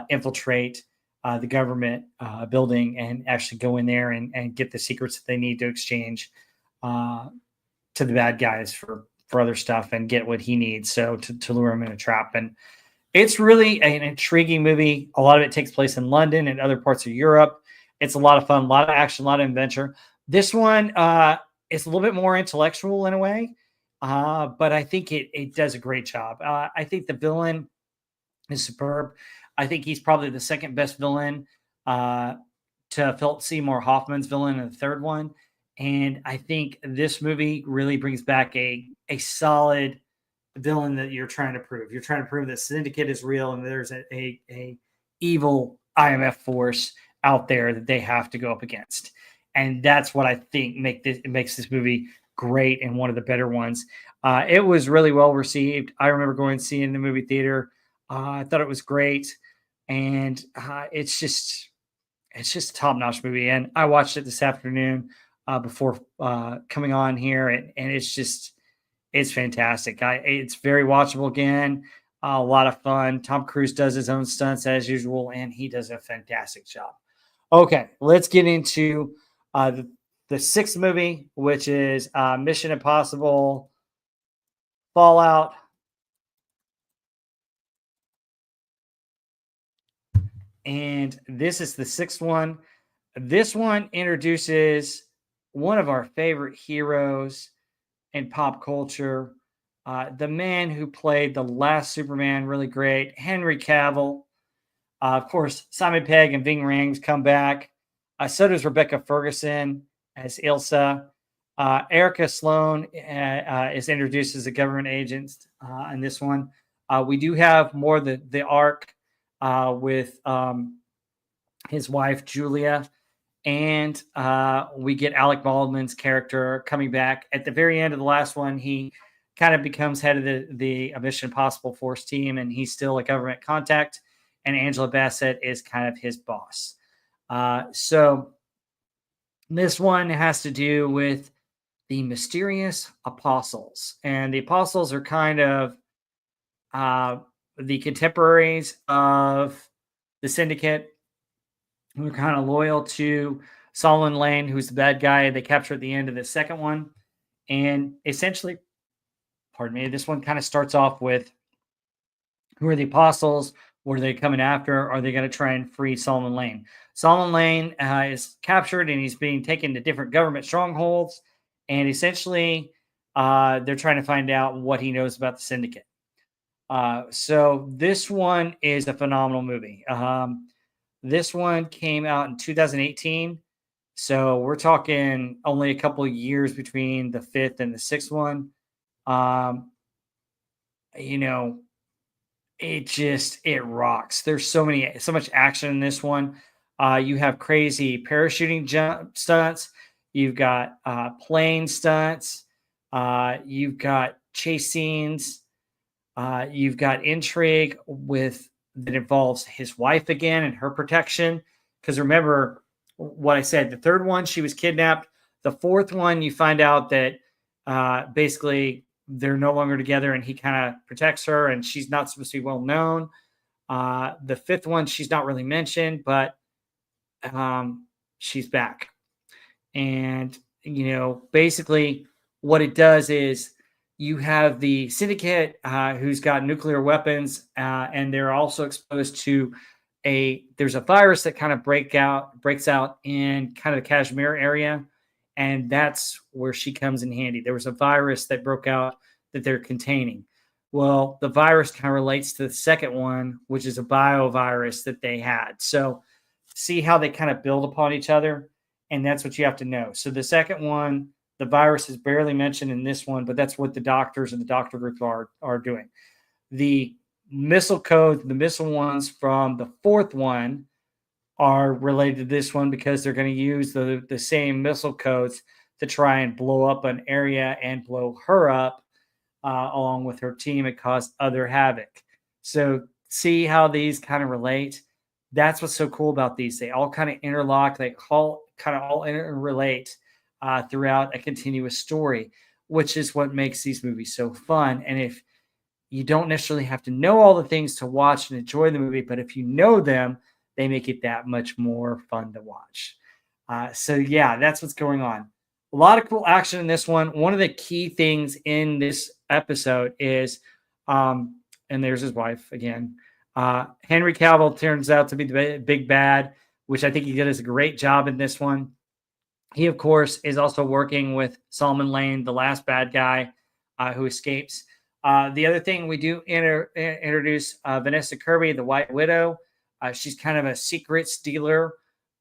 infiltrate the government building and actually go in there and get the secrets that they need to exchange to the bad guys for other stuff and get what he needs. So to lure him in a trap. And it's really an intriguing movie. A lot of it takes place in London and other parts of Europe. It's a lot of fun, a lot of action, a lot of adventure. This one is a little bit more intellectual in a way, but I think it does a great job. I think the villain is superb. I think he's probably the second best villain to Philip Seymour Hoffman's villain in the third one. And I think this movie really brings back a solid villain that you're trying to prove. You're trying to prove that Syndicate is real and there's a evil IMF force out there that they have to go up against. And that's what I think makes this movie great and one of the better ones. It was really well received. I remember going and seeing it in the movie theater. I thought it was great, and it's just a top-notch movie. And I watched it this afternoon before coming on here, and it's fantastic. It's very watchable again. A lot of fun. Tom Cruise does his own stunts as usual, and he does a fantastic job. Okay, let's get into the sixth movie, which is Mission Impossible Fallout. And this is the sixth one. This one introduces one of our favorite heroes in pop culture, the man who played the last Superman really great, Henry Cavill. Of course, Simon Pegg and Ving Rhames come back. So does Rebecca Ferguson as Ilsa. Erica Sloane is introduced as a government agent in this one. We do have more the arc with his wife, Julia. And we get Alec Baldwin's character coming back. At the very end of the last one, he kind of becomes head of the Mission Impossible Force team, and he's still a government contact. And Angela Bassett is kind of his boss. So this one has to do with the mysterious apostles. And the apostles are kind of the contemporaries of the Syndicate, who are kind of loyal to Solomon Lane, who's the bad guy they capture at the end of the second one. And essentially, this one kind of starts off with who are the apostles? What are they coming after? Are they going to try and free Solomon Lane? Solomon Lane is captured and he's being taken to different government strongholds. And essentially, they're trying to find out what he knows about the Syndicate. So this one is a phenomenal movie. This one came out in 2018. So we're talking only a couple of years between the fifth and the sixth one. It rocks. There's so much action in this one. You have crazy parachuting jump stunts. You've got plane stunts. You've got chase scenes. You've got intrigue that involves his wife again and her protection. Because remember what I said, the third one, she was kidnapped. The fourth one, you find out that basically they're no longer together and he kind of protects her and she's not supposed to be well known. The fifth one, she's not really mentioned, but she's back. And, basically what it does is you have the Syndicate who's got nuclear weapons and they're also exposed to there's a virus that kind of breaks out in kind of the Kashmir area. And that's where she comes in handy. There was a virus that broke out that they're containing. Well, the virus kind of relates to the second one, which is a biovirus that they had. So see how they kind of build upon each other. And that's what you have to know. So the second one, The virus is barely mentioned in this one, but that's what the doctors and the doctor group are doing. The missile codes, the missile ones from the fourth one are related to this one because they're going to use the same missile codes to try and blow up an area and blow her up along with her team and cause other havoc. So see how these kind of relate. That's what's so cool about these. They all kind of interlock. They all kind of all interrelate throughout a continuous story, which is what makes these movies so fun. And if you don't necessarily have to know all the things to watch and enjoy the movie, but if you know them, they make it that much more fun to watch. So yeah, that's what's going on. A lot of cool action in this one. One of the key things in this episode is, and there's his wife again. Henry Cavill turns out to be the big bad, which I think he did a great job in this one. He, of course, is also working with Solomon Lane, the last bad guy who escapes. The other thing we do introduce Vanessa Kirby, the White Widow. She's kind of a secret stealer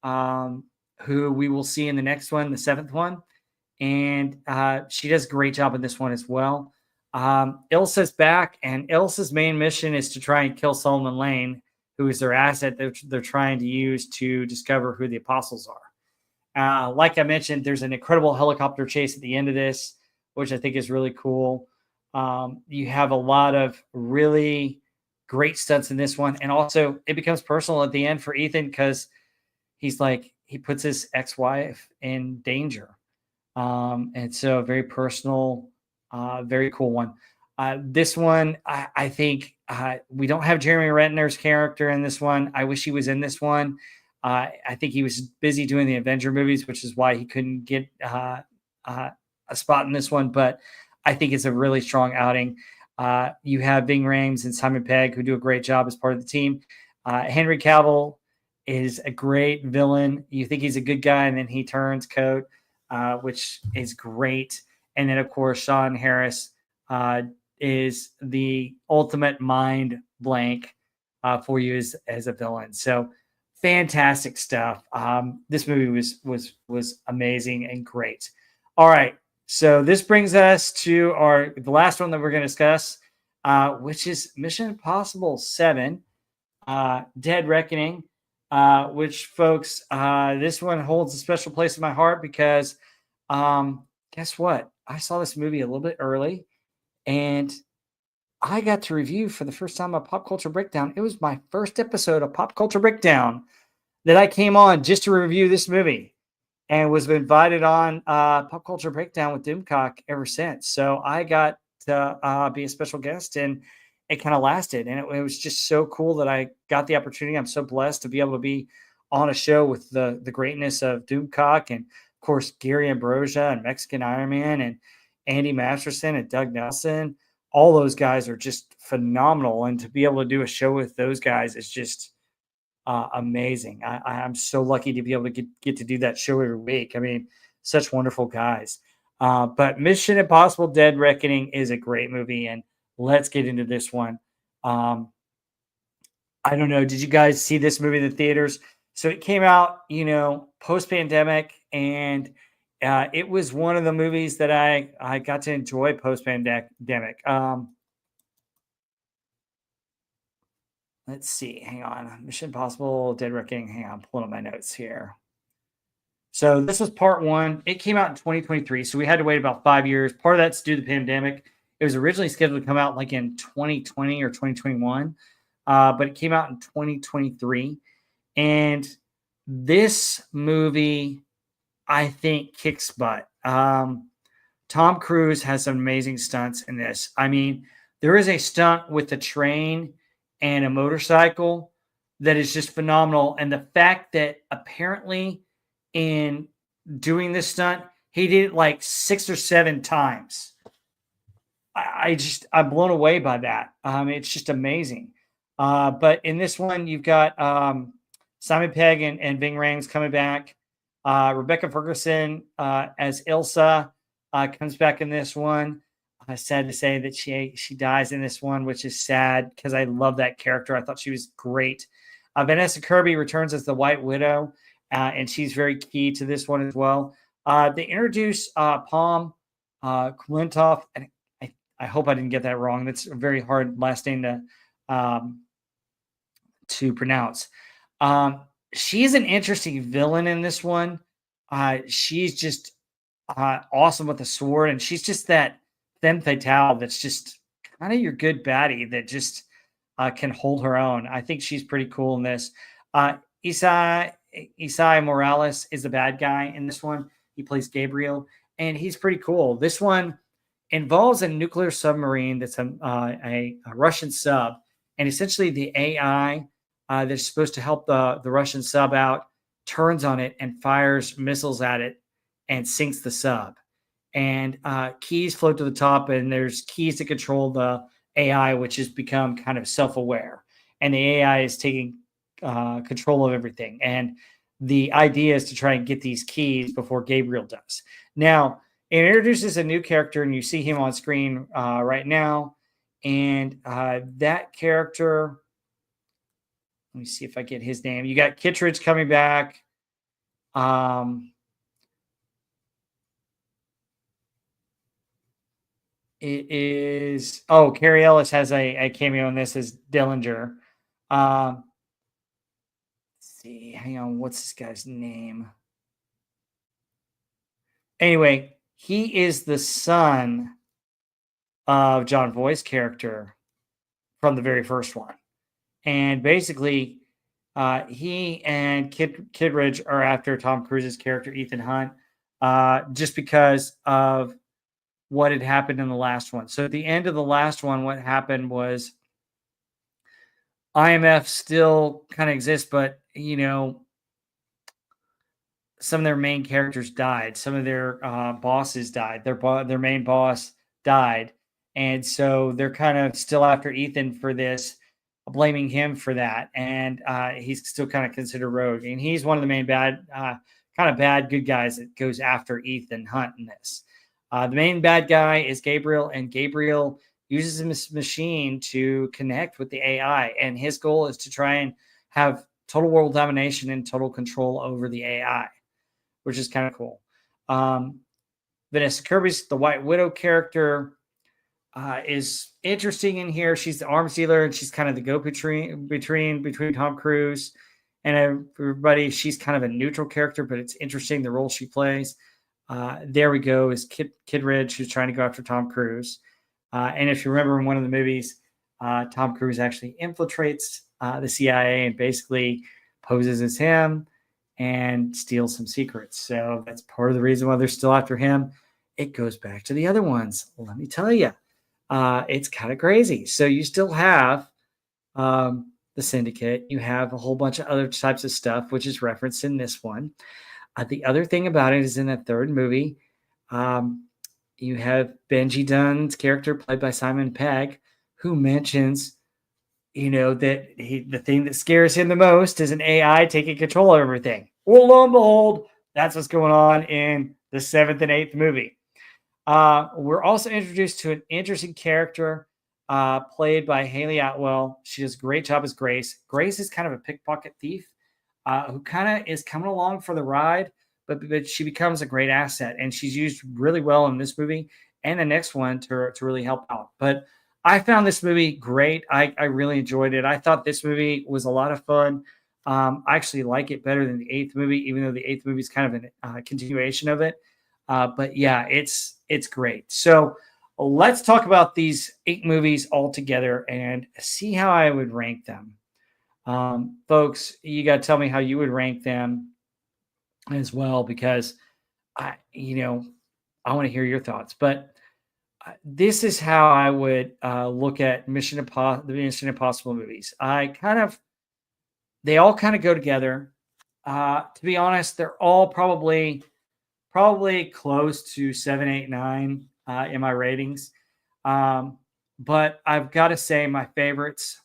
who we will see in the next one, the seventh one. And she does a great job in this one as well. Ilsa's back, and Ilsa's main mission is to try and kill Solomon Lane, who is their asset that they're trying to use to discover who the apostles are. Like I mentioned, there's an incredible helicopter chase at the end of this, which I think is really cool. You have a lot of really great stunts in this one. And also it becomes personal at the end for Ethan because he's like, he puts his ex-wife in danger. And so very personal, very cool one. This one, I think we don't have Jeremy Renner's character in this one. I wish he was in this one. I think he was busy doing the Avenger movies, which is why he couldn't get a spot in this one. But I think it's a really strong outing. You have Ving Rhames and Simon Pegg, who do a great job as part of the team. Henry Cavill is a great villain. You think he's a good guy, and then he turns coat, which is great. And then, of course, Sean Harris is the ultimate mind blank for you as a villain. So fantastic stuff. This movie was amazing and great. All right. So this brings us to the last one that we're going to discuss, which is Mission Impossible 7, Dead Reckoning, which, folks, this one holds a special place in my heart because guess what? I saw this movie a little bit early, and I got to review for the first time a Pop Culture Breakdown. It was my first episode of Pop Culture Breakdown that I came on just to review this movie, and was invited on Pop Culture Breakdown with Doomcock ever since. So I got to be a special guest, and it kind of lasted. And it was just so cool that I got the opportunity. I'm so blessed to be able to be on a show with the greatness of Doomcock, and of course, Gary Ambrosia and Mexican Iron Man and Andy Masterson and Doug Nelson. All those guys are just phenomenal. And to be able to do a show with those guys is just amazing. I'm so lucky to be able to get to do that show every week. I mean, such wonderful guys. But Mission Impossible Dead Reckoning is a great movie, and let's get into this one. I don't know. Did you guys see this movie in the theaters? So it came out, post-pandemic, and it was one of the movies that I got to enjoy post-pandemic. Let's see. Hang on. Mission Impossible Dead Reckoning. Hang on. Pulling up my notes here. So this was part one. It came out in 2023. So we had to wait about 5 years. Part of that's due to the pandemic. It was originally scheduled to come out like in 2020 or 2021. But it came out in 2023. And this movie, I think, kicks butt. Tom Cruise has some amazing stunts in this. I mean, there is a stunt with the train and a motorcycle that is just phenomenal. And the fact that apparently in doing this stunt, he did it like 6 or 7 times. I'm blown away by that. It's just amazing. But in this one, you've got Simon Pegg and Ving Rhames coming back. Rebecca Ferguson as Ilsa comes back in this one. Sad to say that she dies in this one, which is sad because I love that character. I thought she was great. Vanessa Kirby returns as the White Widow, and she's very key to this one as well. They introduce Palm Kulintov, and I hope I didn't get that wrong. That's a very hard last name um, to pronounce. Um, she's an interesting villain in this one. She's just awesome with the sword, and she's just that femme fatale that's just kind of your good baddie that just can hold her own. I think she's pretty cool in this. Uh, Isai Morales is the bad guy in this one. He plays Gabriel, and he's pretty cool. This one involves a nuclear submarine that's a Russian sub, and essentially the AI that's supposed to help the Russian sub out turns on it and fires missiles at it and sinks the sub. And keys float to the top, and there's keys to control the AI, which has become kind of self-aware, and the AI is taking control of everything. And the idea is to try and get these keys before Gabriel does. Now, it introduces a new character, and you see him on screen right now. And that character, let me see if I get his name. You got Kittredge coming back. It is Carrie Ellis has a cameo in this as Dillinger. Let's see, hang on, what's this guy's name? Anyway, he is the son of John Voight's character from the very first one. And basically, he and Kittredge are after Tom Cruise's character, Ethan Hunt, just because of what had happened in the last one. So at the end of the last one, what happened was IMF still kind of exists, but, you know, some of their main characters died. Some of their bosses died. Their main boss died. And so they're kind of still after Ethan for this, blaming him for that. And he's still kind of considered rogue. And he's one of the main bad good guys that goes after Ethan Hunt in this. The main bad guy is Gabriel, and Gabriel uses this machine to connect with the AI. And his goal is to try and have total world domination and total control over the AI, which is kind of cool. Vanessa Kirby's the White Widow character is interesting in here. She's the arms dealer, and she's kind of the between Tom Cruise and everybody. She's kind of a neutral character, but it's interesting the role she plays. There we go, is Kittredge, who's trying to go after Tom Cruise. And if you remember in one of the movies, Tom Cruise actually infiltrates the CIA and basically poses as him and steals some secrets. So that's part of the reason why they're still after him. It goes back to the other ones. Let me tell you, it's kind of crazy. So you still have the Syndicate. You have a whole bunch of other types of stuff, which is referenced in this one. The other thing about it is in the third movie, you have Benji Dunn's character played by Simon Pegg, who mentions, you know, that the thing that scares him the most is an AI taking control of everything. Well, lo and behold, that's what's going on in the 7th and 8th movie. We're also introduced to an interesting character played by Haley Atwell. She does a great job as Grace. Grace is kind of a pickpocket thief who kind of is coming along for the ride, but she becomes a great asset, and she's used really well in this movie and the next one to really help out. But I found this movie great. I really enjoyed it. I thought this movie was a lot of fun. I actually like it better than the 8th movie, even though the 8th movie is kind of a continuation of it. But yeah, it's great. So let's talk about these 8 movies all together and see how I would rank them. Folks, you got to tell me how you would rank them as well, because I want to hear your thoughts. But this is how I would look at the Mission Impossible movies. They all kind of go together. To be honest, they're all probably close to 7, 8, 9 in my ratings. But I've got to say my favorites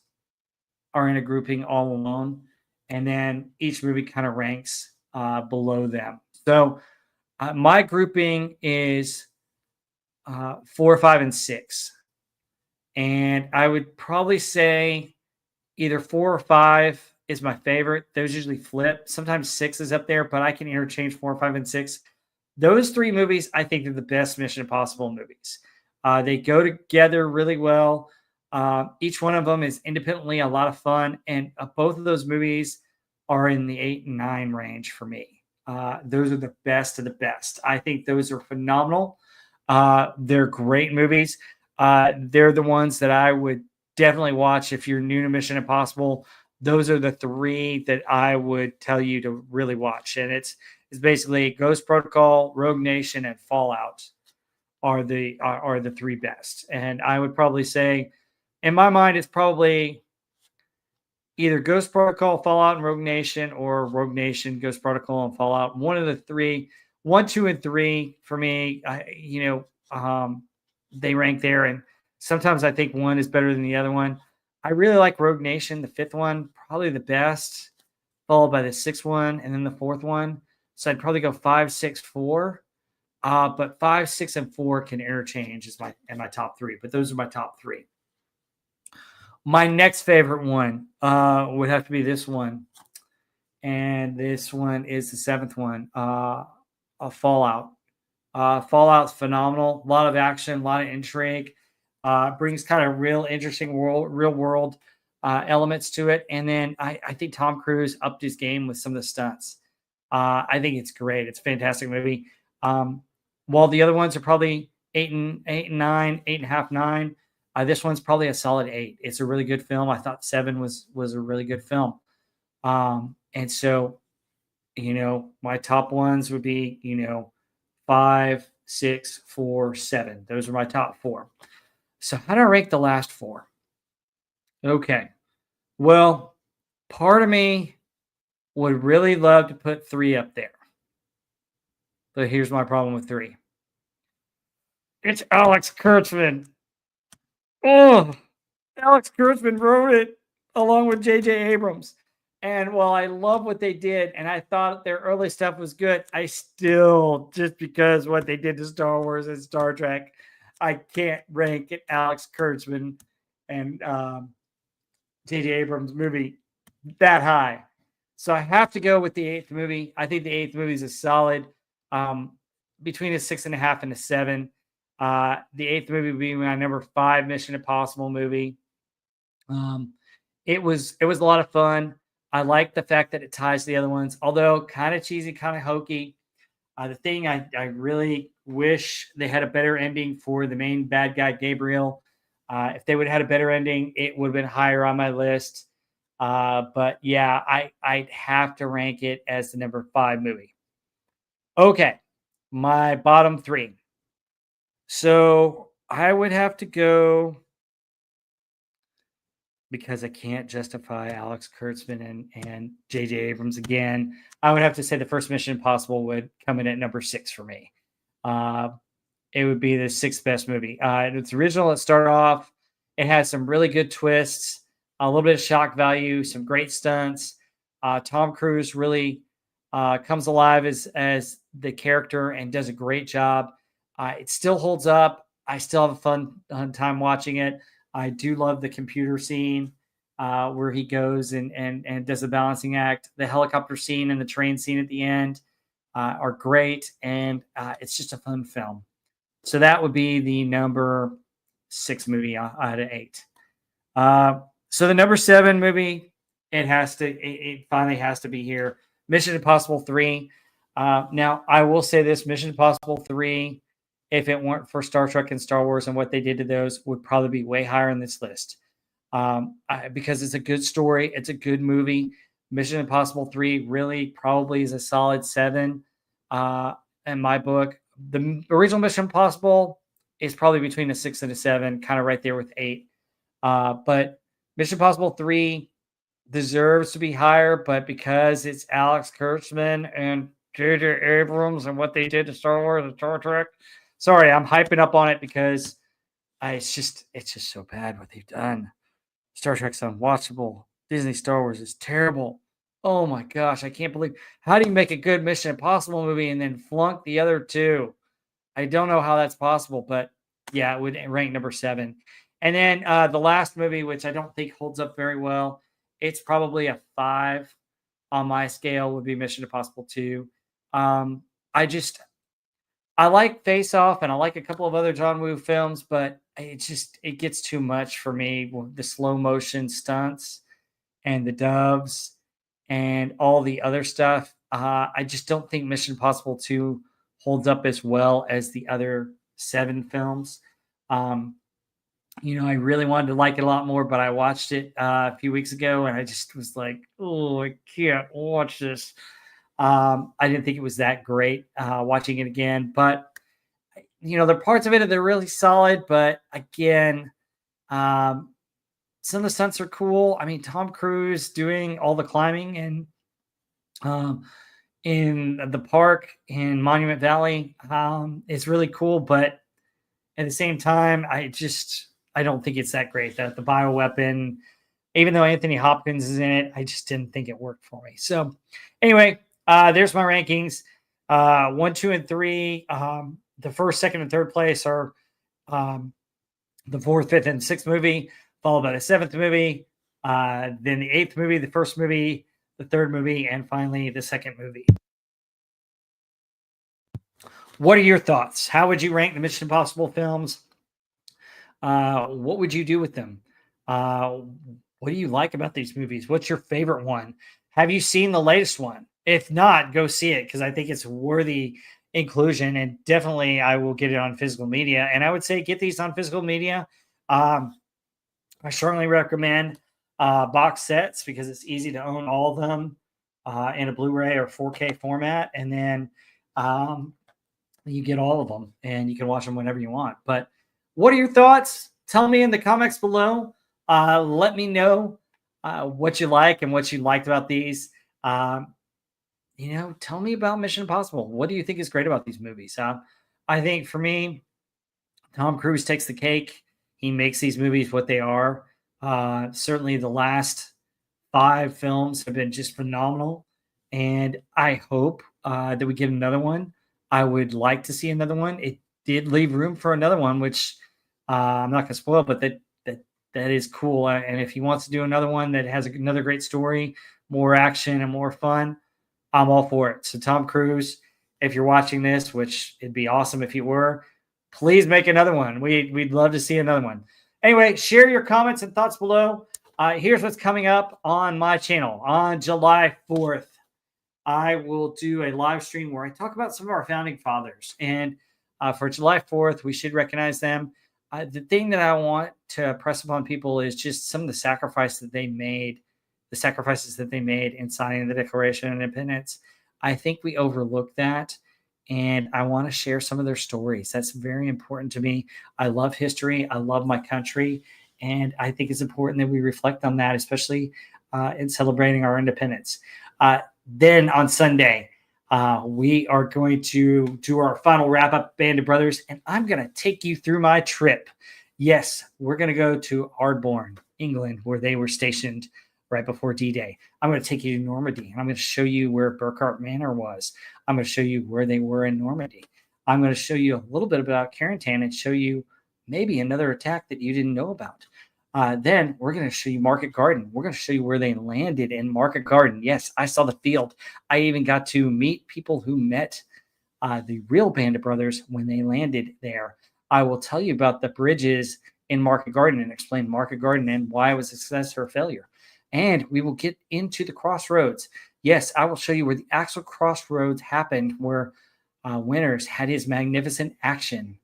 are in a grouping all alone, and then each movie kind of ranks below them. So my grouping is 4, 5, and 6. And I would probably say either 4 or 5 is my favorite. Those usually flip. Sometimes 6 is up there, but I can interchange 4, 5, and 6. Those three movies, I think, are the best Mission Impossible movies. They go together really well. Each one of them is independently a lot of fun, and both of those movies are in the 8 and 9 range for me. Those are the best of the best. I think those are phenomenal. They're great movies. They're the ones that I would definitely watch if you're new to Mission Impossible. Those are the three that I would tell you to really watch, and it's basically Ghost Protocol, Rogue Nation, and Fallout are the three best. And I would probably say, in my mind, it's probably either Ghost Protocol, Fallout, and Rogue Nation, or Rogue Nation, Ghost Protocol, and Fallout. One of the three, 1, 2, and 3 for me. They rank there, and sometimes I think one is better than the other one. I really like Rogue Nation, the fifth one, probably the best, followed by the sixth one, and then the fourth one. So I'd probably go 5, 6, 4. But 5, 6, and 4 can interchange as my top three. But those are my top three. My next favorite one would have to be this one, and this one is the seventh one, Fallout. Fallout's phenomenal. A lot of action, a lot of intrigue. Brings kind of real interesting real world elements to it. And then I think Tom Cruise upped his game with some of the stunts. I think it's great. It's a fantastic movie. While the other ones are probably 8 and 9, 8.5, 9. This one's probably a solid 8. It's a really good film. I thought 7 was a really good film. And so, my top ones would be, 5, 6, 4, 7. Those are my top 4. So how do I rank the last 4? Okay. Well, part of me would really love to put 3 up there. But here's my problem with 3. It's Alex Kurtzman. Oh, Alex Kurtzman wrote it along with J.J. Abrams. And while I love what they did, and I thought their early stuff was good, I still, just because what they did to Star Wars and Star Trek, I can't rank it Alex Kurtzman and J.J. Abrams movie that high. So I have to go with the 8th movie. I think the 8th movie is a solid between a 6.5 and a 7. The 8th movie would be my number 5 Mission Impossible movie. It was a lot of fun. I like the fact that it ties to the other ones, although kind of cheesy, kind of hokey. The thing I really wish they had a better ending for the main bad guy, Gabriel. If they would have had a better ending, it would have been higher on my list. But yeah, I'd have to rank it as the number 5 movie. Okay, my bottom 3. So I would have to go, because I can't justify Alex Kurtzman and J.J. Abrams again, I would have to say the first Mission Impossible would come in at number 6 for me. It would be the 6th best movie. It's original. It started off. It has some really good twists, a little bit of shock value, some great stunts. Tom Cruise really comes alive as the character and does a great job. It still holds up. I still have a fun time watching it. I do love the computer scene where he goes and does a balancing act. The helicopter scene and the train scene at the end are great, and it's just a fun film. So that would be the number 6 movie out of 8. So the number 7 movie, it finally has to be here. Mission Impossible 3. Now, I will say this, Mission Impossible 3, if it weren't for Star Trek and Star Wars and what they did to those, would probably be way higher on this list. Because it's a good story. It's a good movie. Mission Impossible 3 really probably is a solid 7 in my book. The original Mission Impossible is probably between a 6 and a 7, kind of right there with 8. But Mission Impossible 3 deserves to be higher, but because it's Alex Kurtzman and J.J. Abrams and what they did to Star Wars and Star Trek, sorry, I'm hyping up on it because it's just so bad what they've done. Star Trek's unwatchable. Disney Star Wars is terrible. Oh my gosh, I can't believe, how do you make a good Mission Impossible movie and then flunk the other 2? I don't know how that's possible, but yeah, it would rank number 7. And then the last movie, which I don't think holds up very well, it's probably a 5 on my scale, would be Mission Impossible 2. I like Face Off and I like a couple of other John Woo films, but it gets too much for me with the slow motion stunts and the doves and all the other stuff. I just don't think Mission Impossible 2 holds up as well as the other 7 films. Um, I really wanted to like it a lot more, but I watched it a few weeks ago and I just was like, oh, I can't watch this. I didn't think it was that great watching it again, but there are parts of it that are really solid. But again, um, some of the stunts are cool. I mean, Tom Cruise doing all the climbing and um, in the park in Monument Valley is really cool. But at the same time, I don't think it's that great. The bioweapon, even though Anthony Hopkins is in it, I just didn't think it worked for me. So anyway, there's my rankings. 1, 2, and 3. The first, second, and third place are um, the fourth, fifth, and sixth movie, followed by the seventh movie, then the eighth movie, the first movie, the third movie, and finally the second movie. What are your thoughts? How would you rank the Mission Impossible films? What would you do with them? What do you like about these movies? What's your favorite one? Have you seen the latest one? If not, go see it because I think it's worthy inclusion, and definitely I will get it on physical media. And I would say get these on physical media. I strongly recommend box sets because it's easy to own all of them in a Blu-ray or 4K format, and then you get all of them and you can watch them whenever you want. But what are your thoughts? Tell me in the comments below. Let me know what you like and what you liked about these. Tell me about Mission Impossible. What do you think is great about these movies? I think for me, Tom Cruise takes the cake. He makes these movies what they are. Certainly the last 5 films have been just phenomenal. And I hope that we get another one. I would like to see another one. It did leave room for another one, which I'm not going to spoil, but that is cool. And if he wants to do another one that has another great story, more action and more fun, I'm all for it. So Tom Cruise, if you're watching this, which it'd be awesome if you were, please make another one. We'd love to see another one. Anyway, share your comments and thoughts below. Here's what's coming up on my channel on July 4th. I will do a live stream where I talk about some of our founding fathers. And for July 4th, we should recognize them. The thing that I want to press upon people is just some of the sacrifices that they made in signing the Declaration of Independence. I think we overlook that. And I want to share some of their stories. That's very important to me. I love history. I love my country. And I think it's important that we reflect on that, especially in celebrating our independence. Then on Sunday, we are going to do our final wrap up, Band of Brothers, and I'm going to take you through my trip. Yes, we're going to go to Ardbourne, England, where they were stationed right before D-Day. I'm going to take you to Normandy, and I'm going to show you where Burkhart Manor was. I'm going to show you where they were in Normandy. I'm going to show you a little bit about Carentan and show you maybe another attack that you didn't know about. Then we're going to show you Market Garden. We're going to show you where they landed in Market Garden. Yes, I saw the field. I even got to meet people who met the real Band of Brothers when they landed there. I will tell you about the bridges in Market Garden and explain Market Garden and why it was a success or a failure. And we will get into the crossroads. Yes, I will show you where the actual crossroads happened, where Winters had his magnificent action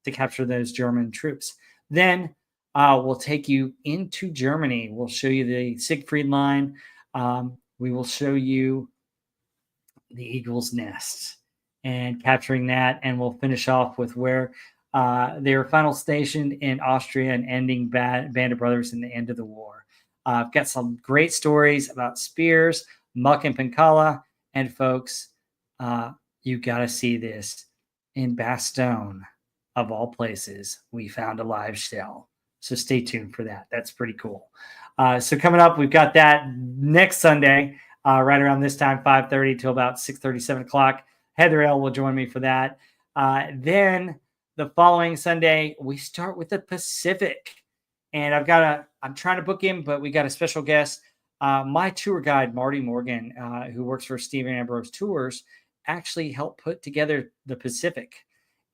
to capture those German troops. Then we'll take you into Germany. We'll show you the Siegfried Line. We will show you the Eagle's Nest and capturing that. And we'll finish off with where they were final stationed in Austria and ending Band of Brothers in the end of the war. I've got some great stories about Spears, Muck and Pancala, and folks, you got to see this. In Bastogne, of all places, we found a live shell. So stay tuned for that. That's pretty cool. So coming up, we've got that next Sunday, right around this time, 5:30 till about 6:30, 7 o'clock. Heather L will join me for that. Then the following Sunday, we start with the Pacific. And I'm trying to book him, but we got a special guest. My tour guide, Marty Morgan, who works for Stephen Ambrose Tours, actually helped put together the Pacific.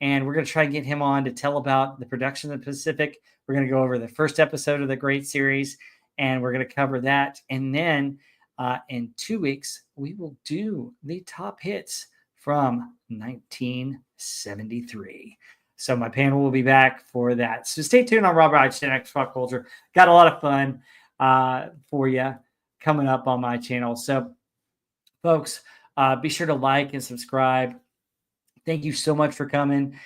and we're going to try and get him on to tell about the production of the Pacific. We're going to go over the first episode of the great series, and we're going to cover that. And then in 2 weeks, we will do the top hits from 1973. So my panel will be back for that. So stay tuned on Robert Einstein X Pop Culture. Got a lot of fun for you coming up on my channel. So folks, be sure to like and subscribe. Thank you so much for coming.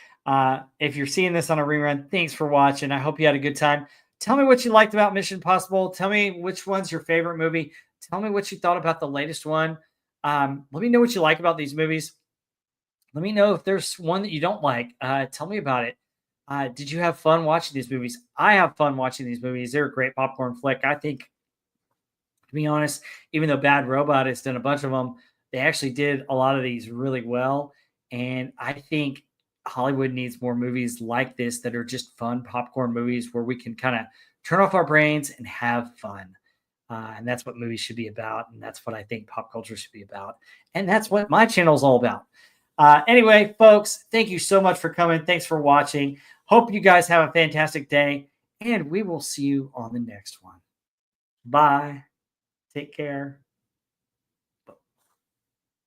If you're seeing this on a rerun, thanks for watching. I hope you had a good time. Tell me what you liked about Mission Impossible. Tell me which one's your favorite movie. Tell me what you thought about the latest one. Let me know what you like about these movies. Let me know if there's one that you don't like. Tell me about it. Did you have fun watching these movies? I have fun watching these movies. They're a great popcorn flick. I think, to be honest, even though Bad Robot has done a bunch of them, they actually did a lot of these really well. And I think Hollywood needs more movies like this that are just fun popcorn movies where we can kind of turn off our brains and have fun. And that's what movies should be about. And that's what I think pop culture should be about. And that's what my channel is all about. Anyway, folks, thank you so much for coming. Thanks for watching. Hope you guys have a fantastic day. And we will see you on the next one. Bye. Take care.